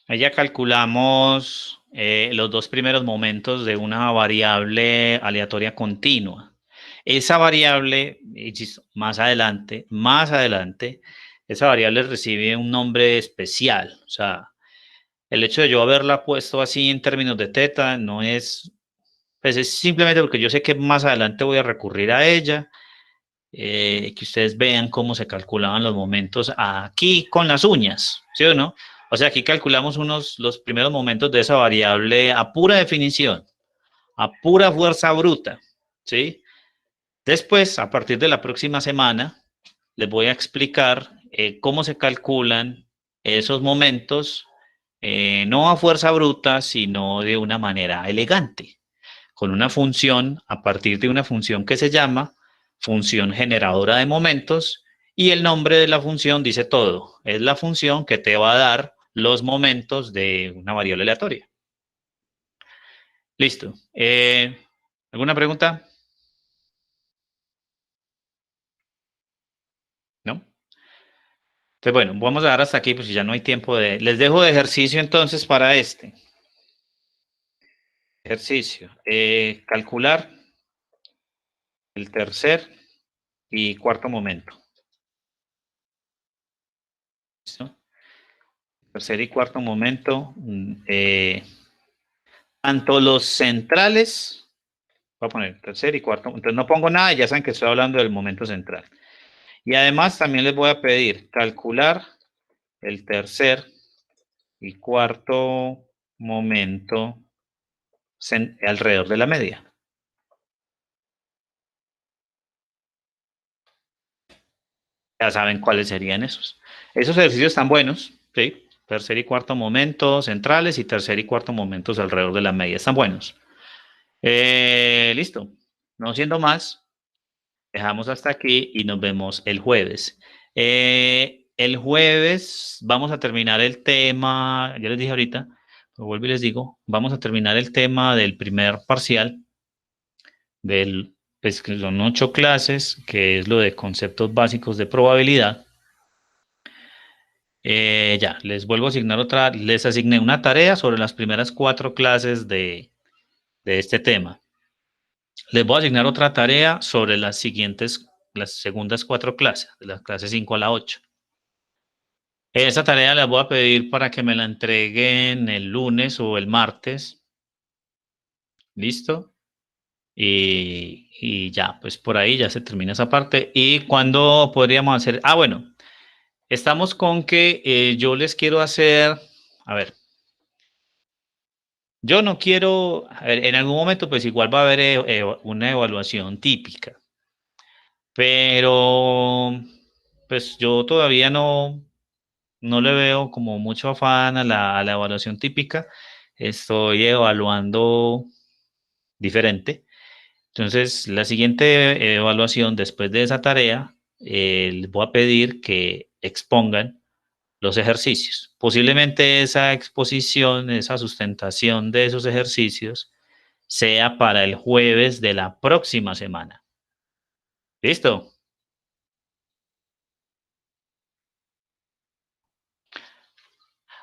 Speaker 1: Ahí ya calculamos los dos primeros momentos de una variable aleatoria continua. Esa variable, más adelante, esa variable recibe un nombre especial. O sea, el hecho de yo haberla puesto así en términos de teta no es, pues es simplemente porque yo sé que más adelante voy a recurrir a ella, que ustedes vean cómo se calculaban los momentos aquí con las uñas, ¿sí o no? O sea, aquí calculamos los primeros momentos de esa variable a pura definición, a pura fuerza bruta, ¿sí? Después, a partir de la próxima semana, les voy a explicar cómo se calculan esos momentos, no a fuerza bruta, sino de una manera elegante, con una función, a partir de una función que se llama función generadora de momentos, y el nombre de la función dice todo. Es la función que te va a dar los momentos de una variable aleatoria. Listo. ¿Alguna pregunta? ¿No? Entonces, bueno, vamos a dar hasta aquí, pues ya no hay tiempo de... Les dejo de ejercicio entonces para este. Ejercicio. Calcular el tercer y cuarto momento. ¿Listo? Tercer y cuarto momento. Tanto los centrales, voy a poner tercer y cuarto, entonces no pongo nada y ya saben que estoy hablando del momento central. Y además también les voy a pedir calcular el tercer y cuarto momento alrededor de la media. Ya saben cuáles serían esos. Esos ejercicios están buenos, ¿sí? Tercer y cuarto momentos centrales y tercer y cuarto momentos alrededor de la media. Están buenos. Listo. No siendo más, dejamos hasta aquí y nos vemos el jueves. El jueves vamos a terminar el tema, ya les dije ahorita, lo vuelvo y les digo, vamos a terminar el tema del primer parcial, pues, que son 8 clases, que es lo de conceptos básicos de probabilidad. Ya, les vuelvo a asignar otra, les asigné una tarea sobre las primeras 4 clases de este tema. Les voy a asignar otra tarea sobre las siguientes, las segundas 4 clases, de las clases 5 a la 8. Esa tarea la voy a pedir para que me la entreguen el lunes o el martes. ¿Listo? Y ya, pues por ahí ya se termina esa parte. ¿Y cuándo podríamos hacer? Ah, bueno, estamos con que yo les quiero hacer, a ver, yo no quiero, a ver, en algún momento pues igual va a haber una evaluación típica, pero pues yo todavía no le veo como mucho afán a la evaluación típica. Estoy evaluando diferente. Entonces, la siguiente evaluación después de esa tarea, les voy a pedir que expongan los ejercicios. Posiblemente esa exposición, esa sustentación de esos ejercicios sea para el jueves de la próxima semana. ¿Listo?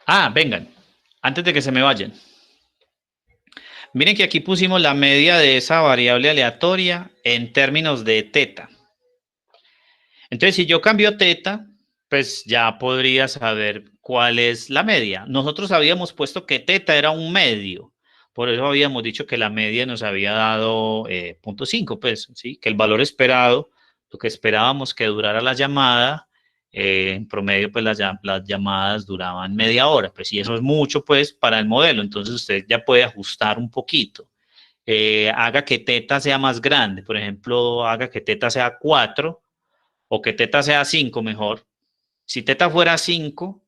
Speaker 1: Ah, vengan, antes de que se me vayan. Miren que aquí pusimos la media de esa variable aleatoria en términos de teta. Entonces, si yo cambio teta, pues ya podría saber cuál es la media. Nosotros habíamos puesto que teta era un medio. Por eso habíamos dicho que la media nos había dado 0.5, pues, ¿sí? Que el valor esperado, lo que esperábamos que durara la llamada, en promedio, pues las llamadas duraban media hora. Pues, y eso es mucho, pues, para el modelo. Entonces, usted ya puede ajustar un poquito. Haga que teta sea más grande. Por ejemplo, haga que teta sea 4 o que teta sea 5 mejor. Si teta fuera 5,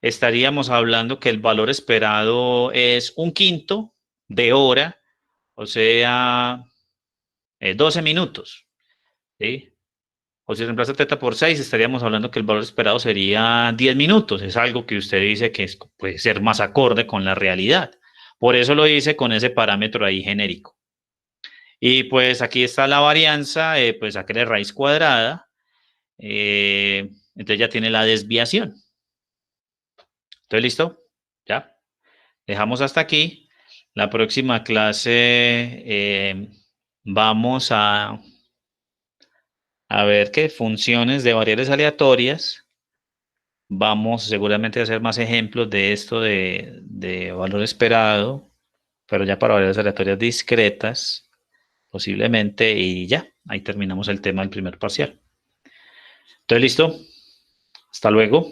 Speaker 1: estaríamos hablando que el valor esperado es un quinto de hora, o sea, 12 minutos. ¿Sí? O si reemplaza teta por 6, estaríamos hablando que el valor esperado sería 10 minutos. Es algo que usted dice que puede ser más acorde con la realidad. Por eso lo hice con ese parámetro ahí genérico. Y pues aquí está la varianza, pues saqué raíz cuadrada. Entonces ya tiene la desviación. ¿Estoy listo? ¿Ya? Dejamos hasta aquí. La próxima clase vamos a ver qué funciones de variables aleatorias. Vamos seguramente a hacer más ejemplos de esto de valor esperado, pero ya para variables aleatorias discretas, posiblemente, y ya, ahí terminamos el tema del primer parcial. ¿Estoy listo? Hasta luego.